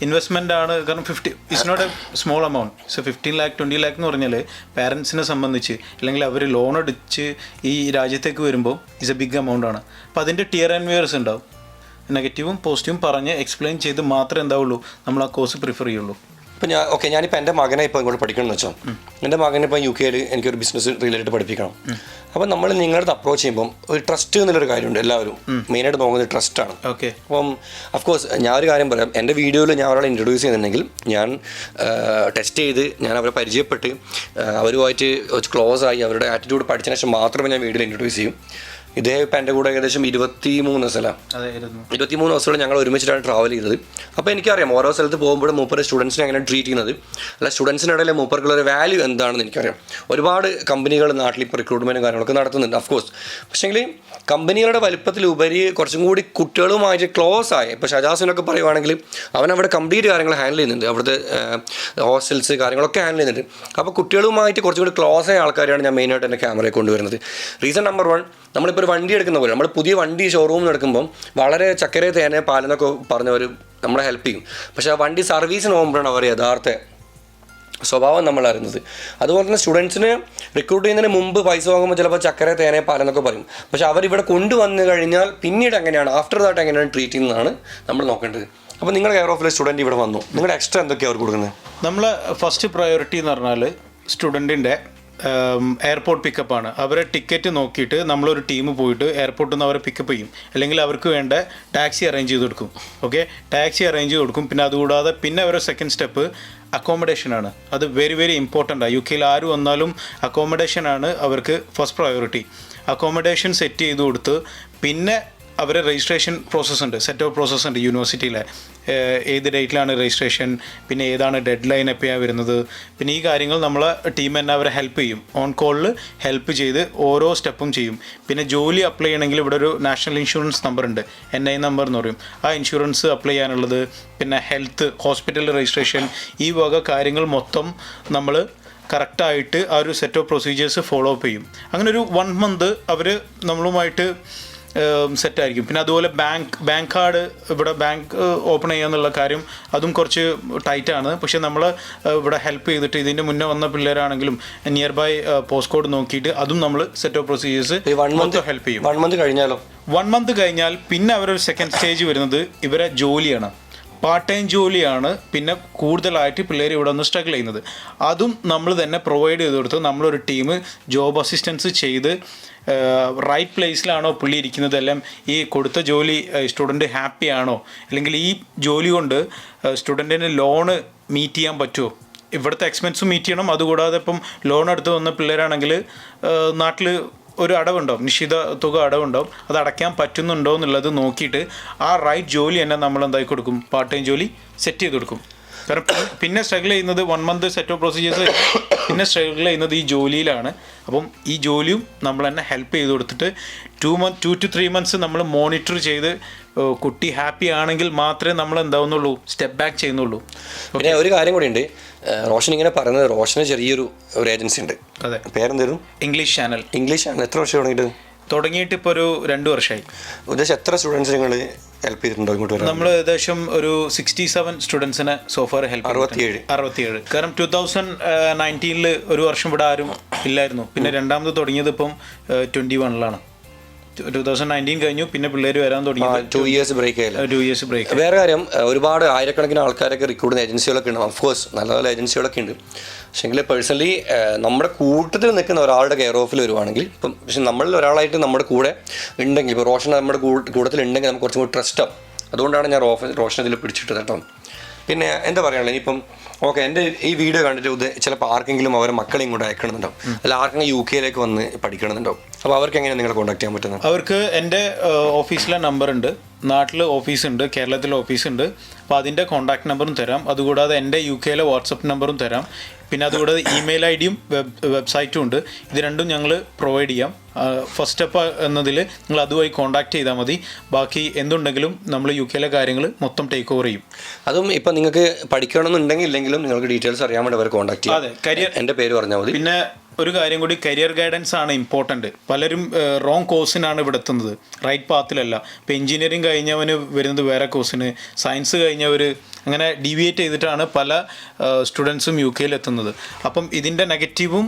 S12: ഇൻവെസ്റ്റ്മെൻ്റ് ആണ്. കാരണം 50 it's not a small amount. So 15 lakh 20 lakh എന്ന് പറഞ്ഞാൽ പാരൻസിനെ സംബന്ധിച്ച്, അല്ലെങ്കിൽ അവർ ലോൺ അടിച്ച് ഈ രാജ്യത്തേക്ക് വരുമ്പോൾ ഇറ്റ്സ് എ ബിഗ് എമൗണ്ട് ആണ്. അപ്പോൾ അതിൻ്റെ ടിയർ ആൻഡ് വിയർസ് ഉണ്ടാവും. നെഗറ്റീവും പോസിറ്റീവും പറഞ്ഞ് എക്സ്പ്ലെയിൻ ചെയ്ത് മാത്രമേ എന്താവുള്ളൂ നമ്മൾ ആ കോഴ്സ് പ്രിഫർ ചെയ്യുള്ളൂ.
S1: ഇപ്പോൾ ഞാനിപ്പോൾ എൻ്റെ മകനെ ഇപ്പോൾ ഇങ്ങോട്ട് പഠിക്കണമെന്ന് വെച്ചോ, എൻ്റെ മകനെ ഇപ്പോൾ UK എനിക്കൊരു ബിസിനസ് റിലേറ്റഡ് പഠിപ്പിക്കണം. അപ്പോൾ നമ്മൾ നിങ്ങളുടെ അപ്രോച്ച് ചെയ്യുമ്പം ഒരു ട്രസ്റ്റ് എന്നുള്ളൊരു കാര്യമുണ്ട്. എല്ലാവരും മെയിനായിട്ട് നോക്കുന്നത് ട്രസ്റ്റാണ്.
S12: ഓക്കെ,
S1: അപ്പം അഫ്കോഴ്സ് ഞാൻ ഒരു കാര്യം പറയാം, എൻ്റെ വീഡിയോയിൽ ഞാൻ ഒരാളെ ഇൻട്രൊഡ്യൂസ് ചെയ്യുന്നുണ്ടെങ്കിൽ ഞാൻ ടെസ്റ്റ് ചെയ്ത് ഞാൻ അവരെ പരിചയപ്പെട്ട് അവരുമായിട്ട് ക്ലോസ് ആയി അവരുടെ ആറ്റിറ്റ്യൂഡ് പഠിച്ചതിന് ശേഷം മാത്രമേ ഞാൻ വീഡിയോയിൽ ഇൻട്രൊഡ്യൂസ് ചെയ്യും. ഇതേ ഇപ്പം എൻ്റെ കൂടെ ഏകദേശം 23 ദിവസത്തോളം ഞങ്ങൾ ഒരുമിച്ചിട്ടാണ് ട്രാവൽ ചെയ്തത്. അപ്പോൾ എനിക്കറിയാം ഓരോ സ്ഥലത്ത് പോകുമ്പോഴും മൂപ്പർ സ്റ്റുഡൻസിനെ എങ്ങനെ ട്രീറ്റ് ചെയ്യുന്നത്, അല്ല സ്റ്റുഡൻസിനിടയിൽ മൂപ്പർക്കുള്ളൊരു വാല്യൂ എന്താണെന്ന് എനിക്കറിയാം. ഒരുപാട് കമ്പനികൾ നാട്ടിൽ ഇപ്പോൾ റിക്രൂട്ട്മെൻറ്റും കാര്യങ്ങളൊക്കെ നടത്തുന്നുണ്ട് അഫ്കോഴ്സ്. പക്ഷേങ്കിൽ കമ്പനികളുടെ വലുപ്പത്തിലുപരി കുറച്ചും കൂടി കുട്ടികളുമായിട്ട് ക്ലോസ് ആയ, ഇപ്പോൾ ഷജാസിനൊക്കെ പറയുവാണെങ്കിൽ അവൻ അവിടെ കംപ്ലീറ്റ് കാര്യങ്ങൾ ഹാൻഡിൽ ചെയ്യുന്നുണ്ട്, അവിടുത്തെ ഹോസ്റ്റൽസ് കാര്യങ്ങളൊക്കെ ഹാൻഡിൽ ചെയ്യുന്നുണ്ട്. അപ്പോൾ കുട്ടികളുമായിട്ട് കുറച്ചും കൂടി ക്ലോസ് ആയ ആൾക്കാരാണ് ഞാൻ മെയിനായിട്ട് എൻ്റെ ക്യാമറയിൽ കൊണ്ടുവരുന്നത്. റീസൺ നമ്പർ 1, നമ്മളിപ്പോൾ ഒരു വണ്ടി എടുക്കുന്ന പോലെ, നമ്മൾ പുതിയ വണ്ടി ഷോറൂമിൽ എടുക്കുമ്പം വളരെ ചക്കര തേനെ പാലെന്നൊക്കെ പറഞ്ഞവർ നമ്മളെ ഹെൽപ്പ് ചെയ്യും. പക്ഷേ ആ വണ്ടി സർവീസിന് പോകുമ്പോഴാണ് അവർ യഥാർത്ഥ സ്വഭാവം നമ്മൾ അറിയുന്നത്. അതുപോലെ തന്നെ സ്റ്റുഡൻസിന് റിക്രൂട്ട് ചെയ്യുന്നതിന് മുമ്പ് പൈസ വാങ്ങുമ്പോൾ ചിലപ്പോൾ ചക്കര തേനെ പാലെന്നൊക്കെ പറയും. പക്ഷേ അവരിവിടെ കൊണ്ടുവന്നു കഴിഞ്ഞാൽ പിന്നീട് എങ്ങനെയാണ്, ആഫ്റ്റർ ദാറ്റ് എങ്ങനെയാണ് ട്രീറ്റ് ചെയ്യുന്നതാണ് നമ്മൾ നോക്കേണ്ടത്. അപ്പോൾ നിങ്ങൾ കെയർ ഓഫിലെ സ്റ്റുഡൻറ്റ് ഇവിടെ വന്നു, നിങ്ങളുടെ എക്സ്ട്രാ എന്തൊക്കെയാണ് അവർ കൊടുക്കുന്നത്?
S12: നമ്മൾ ഫസ്റ്റ് പ്രയോറിറ്റി എന്ന് പറഞ്ഞാൽ സ്റ്റുഡൻറ്റിൻ്റെ എയർപോർട്ട് പിക്കപ്പാണ്. അവരെ ടിക്കറ്റ് നോക്കിയിട്ട് നമ്മളൊരു ടീം പോയിട്ട് എയർപോർട്ടിൽ നിന്ന് അവരെ പിക്കപ്പ് ചെയ്യും, അല്ലെങ്കിൽ അവർക്ക് വേണ്ട ടാക്സി അറേഞ്ച് ചെയ്ത് കൊടുക്കും. ഓക്കെ, ടാക്സി അറേഞ്ച് ചെയ്ത് കൊടുക്കും. പിന്നെ അതുകൂടാതെ പിന്നെ അവരുടെ സെക്കൻഡ് സ്റ്റെപ്പ് അക്കോമഡേഷനാണ്. അത് വെരി വെരി ഇമ്പോർട്ടൻ്റാണ്. UK ആര് വന്നാലും അക്കോമഡേഷനാണ് അവർക്ക് ഫസ്റ്റ് പ്രയോറിറ്റി. അക്കോമഡേഷൻ സെറ്റ് ചെയ്ത് കൊടുത്ത് പിന്നെ അവരെ രജിസ്ട്രേഷൻ പ്രോസസ്സുണ്ട്, സെറ്റ് ഓഫ് പ്രോസസ്സുണ്ട് യൂണിവേഴ്സിറ്റിയിലെ. ഏത് ഡേറ്റിലാണ് രജിസ്ട്രേഷൻ, പിന്നെ ഏതാണ് ഡെഡ് ലൈൻ എപ്പോഴാണ് വരുന്നത്, പിന്നെ ഈ കാര്യങ്ങൾ നമ്മളെ ടീം തന്നെ അവരെ ഹെൽപ്പ് ചെയ്യും. ഓൺ കോളിൽ ഹെൽപ്പ് ചെയ്ത് ഓരോ സ്റ്റെപ്പും ചെയ്യും. പിന്നെ ജോലി അപ്ലൈ ചെയ്യണമെങ്കിൽ ഇവിടെ ഒരു നാഷണൽ ഇൻഷുറൻസ് നമ്പർ ഉണ്ട്, NI നമ്പർ എന്ന് പറയും. ആ ഇൻഷുറൻസ് അപ്ലൈ ചെയ്യാനുള്ളത്, പിന്നെ ഹെൽത്ത്, ഹോസ്പിറ്റൽ രജിസ്ട്രേഷൻ, ഈ വക കാര്യങ്ങൾ മൊത്തം നമ്മൾ കറക്റ്റായിട്ട് ആ ഒരു set of procedures follow up ചെയ്യും. അങ്ങനെ ഒരു 1 month അവർ നമ്മളുമായിട്ട് സെറ്റായിരിക്കും. പിന്നെ അതുപോലെ ബാങ്ക് കാർഡ്, ഇവിടെ ബാങ്ക് ഓപ്പൺ ചെയ്യാന്നുള്ള കാര്യം അതും കുറച്ച് ടൈറ്റാണ്. പക്ഷേ നമ്മൾ ഇവിടെ ഹെൽപ്പ് ചെയ്തിട്ട് ഇതിൻ്റെ മുന്നേ വന്ന പിള്ളേരാണെങ്കിലും നിയർ ബൈ പോസ്റ്റ് കോഡ് നോക്കിയിട്ട് അതും നമ്മൾ സെറ്റ് ഓഫ് പ്രൊസീജിയേഴ്സ് ഹെൽപ്പ് ചെയ്യും.
S1: 1 month കഴിഞ്ഞാലോ?
S12: 1 month കഴിഞ്ഞാൽ പിന്നെ അവരൊരു സെക്കൻഡ് സ്റ്റേജ് വരുന്നത് ഇവരെ ജോലിയാണ്, പാർട്ട് ടൈം ജോലിയാണ്. പിന്നെ കൂടുതലായിട്ട് പിള്ളേർ ഇവിടെ ഒന്ന് സ്ട്രഗിൾ ചെയ്യുന്നത്, അതും നമ്മൾ തന്നെ പ്രൊവൈഡ് ചെയ്ത് കൊടുത്ത് നമ്മളൊരു ടീം ജോബ് അസിസ്റ്റൻസ് ചെയ്ത് റൈറ്റ് പ്ലേസിലാണോ പുള്ളി ഇരിക്കുന്നത്, എല്ലാം ഈ കൊടുത്ത ജോലി സ്റ്റുഡൻറ്റ് ഹാപ്പി ആണോ, അല്ലെങ്കിൽ ഈ ജോലി കൊണ്ട് സ്റ്റുഡൻറ്റിന് ലോണ് മീറ്റ് ചെയ്യാൻ പറ്റുമോ, ഇവിടുത്തെ എക്സ്പെൻസും മീറ്റ് ചെയ്യണം. അതുകൂടാതെ ഇപ്പം ലോൺ എടുത്ത് വന്ന പിള്ളേരാണെങ്കിൽ നാട്ടിൽ ഒരു അടവുണ്ടാവും, നിശ്ചിത തുക അടവുണ്ടാവും. അത് അടയ്ക്കാൻ പറ്റുന്നുണ്ടോ എന്നുള്ളത് നോക്കിയിട്ട് ആ റൈറ്റ് ജോലി തന്നെ നമ്മൾ എന്തായി കൊടുക്കും, പാർട്ട് ടൈം ജോലി സെറ്റ് ചെയ്ത് കൊടുക്കും. കാരണം പിന്നെ സ്ട്രഗിൾ ചെയ്യുന്നത് 1 month സെറ്റ് ഓഫ് പ്രൊസീജിയേഴ്സ്, പിന്നെ സ്ട്രഗിൾ ചെയ്യുന്നത് ഈ ജോലിയിലാണ്. അപ്പം ഈ ജോലിയും നമ്മൾ തന്നെ ഹെൽപ്പ് ചെയ്ത് കൊടുത്തിട്ട് 2 to 3 months നമ്മൾ മോണിറ്റർ ചെയ്ത് കുട്ടി ഹാപ്പി ആണെങ്കിൽ മാത്രമേ നമ്മൾ എന്താവുന്നുള്ളൂ, സ്റ്റെപ്പ് ബാക്ക് ചെയ്യുന്നുള്ളൂ.
S1: പിന്നെ ഒരു കാര്യം കൂടി ഉണ്ട്, റോഷൻ ഇങ്ങനെ പറയുന്നത്, റോഷന് ചെറിയൊരു ഏജൻസി ഉണ്ട്.
S12: അതെ,
S1: പേരെന്തായിരുന്നു?
S12: English channel.
S1: എത്ര വർഷം
S12: തുടങ്ങിയിട്ട് ഇപ്പോൾ ഒരു 2 വർഷമായി.
S1: ഉദ്ദേശം എത്ര സ്റ്റുഡൻസ് നിങ്ങൾ ഹെൽപ്പ് ചെയ്തിട്ടുണ്ടോ ഇങ്ങോട്ട് വരാൻ?
S12: നമ്മൾ ഏകദേശം ഒരു 67 സ്റ്റുഡൻസിനെ സോഫാർ ഹെൽപ്പ്. 67. കാരണം 2019 ഒരു വർഷം ഇവിടെ ആരും ഇല്ലായിരുന്നു. പിന്നെ രണ്ടാമത് തുടങ്ങിയത് ഇപ്പം 21 2019 കഴിഞ്ഞു. പിന്നെ പിള്ളേർ വരാൻ തുടങ്ങി.
S1: 2 years ബ്രേക്ക്. വേറെ കാര്യം, ഒരുപാട് ആയിരക്കണക്കിന് ആൾക്കാരൊക്കെ റിക്രൂട്ട് ചെയ്യുന്ന ഏജൻസികളൊക്കെ ഉണ്ട്. ഓഫ്കോഴ്സ് നല്ല നല്ല ഏജൻസികളൊക്കെ ഉണ്ട്. പക്ഷേങ്കിൽ പേഴ്സണലി നമ്മുടെ കൂട്ടത്തിൽ നിൽക്കുന്ന ഒരാളുടെ കെയർ ഓഫിൽ വരുവാണെങ്കിൽ, ഇപ്പം പക്ഷെ നമ്മളിൽ ഒരാളായിട്ട് നമ്മുടെ കൂടെ ഉണ്ടെങ്കിൽ, ഇപ്പോൾ റോഷൻ നമ്മുടെ കൂട്ടത്തിൽ ഉണ്ടെങ്കിൽ നമുക്ക് കുറച്ചും കൂടി ട്രസ്റ്റ് ആവും. അതുകൊണ്ടാണ് ഞാൻ റോഷൻ ഇതിൽ പിടിച്ചിട്ടത് കേട്ടോ. പിന്നെ എന്താ പറയുക, ഇനിയിപ്പം ഓക്കെ, എൻ്റെ ഈ വീഡിയോ കണ്ടിട്ട് ചിലപ്പോൾ ആർക്കെങ്കിലും അവരെ മക്കളെ ഇങ്ങോട്ട് അയക്കണമെന്നുണ്ടാവും, അല്ല ആർക്കെങ്കിലും UK വന്ന് പഠിക്കണമെന്നുണ്ടാവും. അപ്പോൾ അവർക്ക് എങ്ങനെയാണ് നിങ്ങളെ കോൺടാക്ട് ചെയ്യാൻ പറ്റുന്നത്?
S12: അവർക്ക് എൻ്റെ ഓഫീസിലെ നമ്പർ ഉണ്ട്, നാട്ടിൽ ഓഫീസുണ്ട്, കേരളത്തിൽ ഓഫീസുണ്ട്. അപ്പോൾ അതിൻ്റെ കോൺടാക്ട് നമ്പറും തരാം. അതുകൂടാതെ എൻ്റെ UK വാട്സപ്പ് നമ്പറും തരാം. പിന്നെ അതുകൂടാതെ ഇമെയിൽ ID വെബ്സൈറ്റും ഉണ്ട്. ഇത് രണ്ടും ഞങ്ങൾ പ്രൊവൈഡ് ചെയ്യാം. ഫസ്റ്റ് സ്റ്റെപ്പ് എന്നതിൽ നിങ്ങൾ അതുവഴി കോൺടാക്ട് ചെയ്താൽ മതി. ബാക്കി എന്തുണ്ടെങ്കിലും നമ്മൾ UK കാര്യങ്ങൾ മൊത്തം ടേക്ക് ഓവർ ചെയ്യും.
S1: അതും ഇപ്പം നിങ്ങൾക്ക് പഠിക്കണമെന്നുണ്ടെങ്കിൽ ഇല്ലെങ്കിലും നിങ്ങൾക്ക് ഡീറ്റെയിൽസ് അറിയാൻ വേണ്ടി അവരെ കോൺടാക്ട് ചെയ്യാം.
S12: അതെ, കരിയർ,
S1: എൻ്റെ പേര് പറഞ്ഞാൽ മതി.
S12: പിന്നെ ഒരു കാര്യം കൂടി, കരിയർ ഗൈഡൻസ് ആണ് ഇമ്പോർട്ടൻറ്റ്. പലരും റോങ് കോഴ്സിനാണ് ഇവിടെ എത്തുന്നത്, റൈറ്റ് പാത്തിലല്ല. ഇപ്പോൾ എഞ്ചിനീയറിംഗ് കഴിഞ്ഞവന് വരുന്നത് വേറെ കോഴ്സിന്, സയൻസ് കഴിഞ്ഞവർ അങ്ങനെ ഡീവിയേറ്റ് ചെയ്തിട്ടാണ് പല സ്റ്റുഡൻസും UK എത്തുന്നത്. അപ്പം ഇതിൻ്റെ നെഗറ്റീവും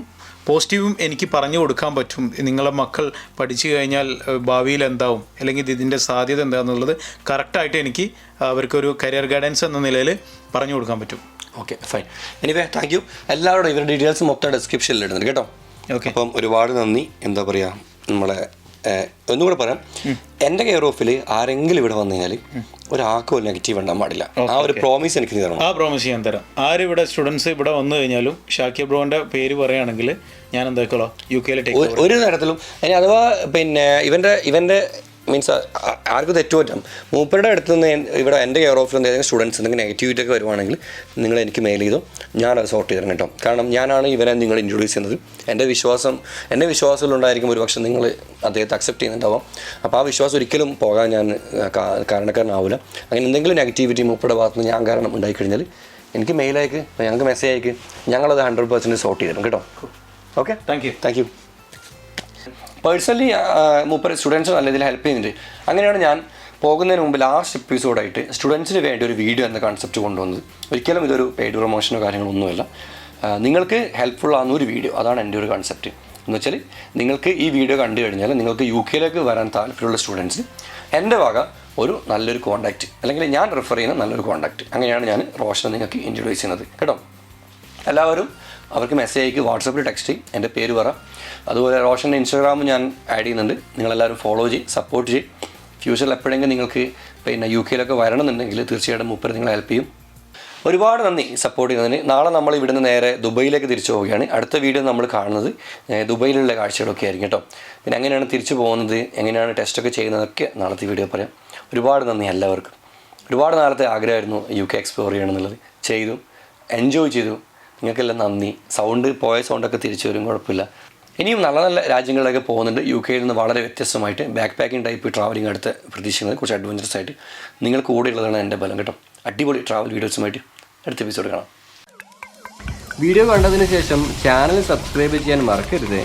S12: പോസിറ്റീവും എനിക്ക് പറഞ്ഞു കൊടുക്കാൻ പറ്റും. നിങ്ങളെ മക്കൾ പഠിച്ചു കഴിഞ്ഞാൽ ഭാവിയിൽ എന്താവും, അല്ലെങ്കിൽ ഇതിൻ്റെ സാധ്യത എന്താണെന്നുള്ളത് കറക്റ്റായിട്ട് എനിക്ക് അവർക്കൊരു കരിയർ ഗൈഡൻസ് എന്ന നിലയിൽ പറഞ്ഞു കൊടുക്കാൻ പറ്റും.
S1: Okay, fine. Anyway thank you. എല്ലാവരോടും ഇവരുടെ ഡീറ്റെയിൽസ് മൊത്തം ഡിസ്ക്രിപ്ഷനിൽ ഇടുന്നുണ്ട് കേട്ടോ. ഓക്കെ, അപ്പം ഒരുപാട് നന്ദി. എന്താ പറയുക, നമ്മളെ ഒന്നുകൂടെ പറയാം, എൻ്റെ കെയർ ഓഫിൽ ആരെങ്കിലും ഇവിടെ വന്നു കഴിഞ്ഞാൽ ഒരാൾക്കും ഒരു നെഗറ്റീവ് ഉണ്ടാകാൻ പാടില്ല. ആ ഒരു പ്രോമിസ് എനിക്ക് തരണം.
S12: ആ പ്രോമിസ് ഞാൻ തരാം. ആരിവിടെ സ്റ്റുഡൻസ് ഇവിടെ വന്നു കഴിഞ്ഞാലും ഷാക്കിർ ബ്രോൻ്റെ പേര് പറയുകയാണെങ്കിൽ ഞാൻ എന്താക്കോളാം UK
S1: ഒരു തരത്തിലും. ഇനി അഥവാ പിന്നെ ഇവൻ്റെ മീൻസ് ആർക്കും തെറ്റുപറ്റാം. മൂപ്പരുടെ അടുത്ത് നിന്ന് ഇവിടെ എൻ്റെ കെയർ ഓഫിൽ എന്തെങ്കിലും സ്റ്റുഡൻസ് എന്തെങ്കിലും നെഗറ്റിവിറ്റി ഒക്കെ വരുവാണെങ്കിൽ നിങ്ങൾ എനിക്ക് മെയിൽ ചെയ്തോ, ഞാനത് സോർട്ട് ചെയ്ത് തരണം കേട്ടോ. കാരണം ഞാനാണ് ഇവരെ നിങ്ങൾ ഇൻട്രൊഡ്യൂസ് ചെയ്യുന്നത്. എൻ്റെ വിശ്വാസത്തിലുണ്ടായിരിക്കും ഒരു പക്ഷേ നിങ്ങൾ അദ്ദേഹത്തെ അക്സെപ്റ്റ് ചെയ്യുന്നുണ്ടാവാം. അപ്പോൾ ആ വിശ്വാസം ഒരിക്കലും പോകാൻ ഞാൻ കാരണക്കാരനാവില്ല. അങ്ങനെ എന്തെങ്കിലും നെഗറ്റിവിറ്റി മൂപ്പരുടെ ഭാഗത്ത് നിന്ന് ഞാൻ കാരണം ഉണ്ടായിക്കഴിഞ്ഞാൽ എനിക്ക് മെയിൽ അയക്ക്, ഞങ്ങൾക്ക് മെസ്സേജ് അയക്ക്, ഞങ്ങളത് 100% സോർട്ട് ചെയ്ത് തരും കേട്ടോ. Okay, thank you. പേഴ്സണലി മൂപ്പർ സ്റ്റുഡൻസ് നല്ല ഇതിൽ ഹെൽപ്പ് ചെയ്യുന്നുണ്ട്. അങ്ങനെയാണ് ഞാൻ പോകുന്നതിന് മുമ്പ് ലാസ്റ്റ് എപ്പിസോഡായിട്ട് സ്റ്റുഡൻസിന് വേണ്ടി ഒരു വീഡിയോ എന്ന കൺസെപ്റ്റ് കൊണ്ടുവന്നത്. ഒരിക്കലും ഇതൊരു പെയ്ഡ് പ്രൊമോഷനോ കാര്യങ്ങളൊന്നുമല്ല, നിങ്ങൾക്ക് ഹെൽപ്ഫുൾ ആകുന്ന ഒരു വീഡിയോ. അതാണ് എൻ്റെ ഒരു കൺസെപ്റ്റ്. എന്ന് വെച്ചാൽ നിങ്ങൾക്ക് ഈ വീഡിയോ കണ്ടു കഴിഞ്ഞാൽ നിങ്ങൾക്ക് UK വരാൻ താല്പര്യമുള്ള സ്റ്റുഡൻസ് എൻ്റെ വക ഒരു നല്ലൊരു കോൺടാക്റ്റ്, അല്ലെങ്കിൽ ഞാൻ റെഫർ ചെയ്യുന്ന നല്ലൊരു കോൺടാക്റ്റ്, അങ്ങനെയാണ് ഞാൻ റോഷനെ നിങ്ങൾക്ക് ഇൻട്രൊഡ്യൂസ് ചെയ്യുന്നത് കേട്ടോ. എല്ലാവരും അവർക്ക് മെസ്സേജ് അയക്ക്, വാട്സപ്പിൽ ടെക്സ്റ്റ് ചെയ്യും, എൻ്റെ പേര് പറ. അതുപോലെ റോഷൻ്റെ ഇൻസ്റ്റാഗ്രാമും ഞാൻ ആഡ് ചെയ്യുന്നുണ്ട്. നിങ്ങളെല്ലാവരും ഫോളോ ചെയ്യും, സപ്പോർട്ട് ചെയ്യും. ഫ്യൂച്ചറിൽ എപ്പോഴെങ്കിലും നിങ്ങൾക്ക് പിന്നെ UK വരണമെന്നുണ്ടെങ്കിൽ തീർച്ചയായിട്ടും മൂപ്പർ നിങ്ങളെ ഹെൽപ്പ് ചെയ്യും. ഒരുപാട് നന്ദി സപ്പോർട്ട് ചെയ്യുന്നതിന്. നാളെ നമ്മൾ ഇവിടുന്ന് നേരെ ദുബൈയിലേക്ക് തിരിച്ചു പോവുകയാണ്. അടുത്ത വീഡിയോ നമ്മൾ കാണുന്നത് ദുബൈയിലുള്ള കാഴ്ചകളൊക്കെ ആയിരിക്കും കേട്ടോ. പിന്നെ എങ്ങനെയാണ് തിരിച്ചു പോകുന്നത്, എങ്ങനെയാണ് ടെസ്റ്റൊക്കെ ചെയ്യുന്നതൊക്കെ നാളത്തെ വീഡിയോ പറയാം. ഒരുപാട് നന്ദി എല്ലാവർക്കും. ഒരുപാട് നാളത്തെ ആഗ്രഹമായിരുന്നു UK എക്സ്പ്ലോർ ചെയ്യണമെന്നുള്ളത്. ചെയ്തു, എൻജോയ് ചെയ്തു. നിങ്ങൾക്കെല്ലാം നന്ദി. പോയ സൗണ്ടൊക്കെ തിരിച്ചു വരും, കുഴപ്പമില്ല. ഇനിയും നല്ല നല്ല രാജ്യങ്ങളിലൊക്കെ പോകുന്നുണ്ട്. UK നിന്ന് വളരെ വ്യത്യസ്തമായിട്ട് ബാക്ക് പാക്കിംഗ് ടൈപ്പ് ട്രാവലിംഗ് അടുത്ത് പ്രതീക്ഷിക്കുന്നത്, കുറച്ച് അഡ്വഞ്ചറസ് ആയിട്ട്. നിങ്ങൾ കൂടെയുള്ളതാണ് എൻ്റെ ബലം കേട്ടോ. അടിപൊളി ട്രാവൽ വീഡിയോസുമായിട്ട് അടുത്ത എപ്പിസോഡ് കാണാം. വീഡിയോ കണ്ടതിന് ശേഷം ചാനൽ സബ്സ്ക്രൈബ് ചെയ്യാൻ മറക്കരുത്.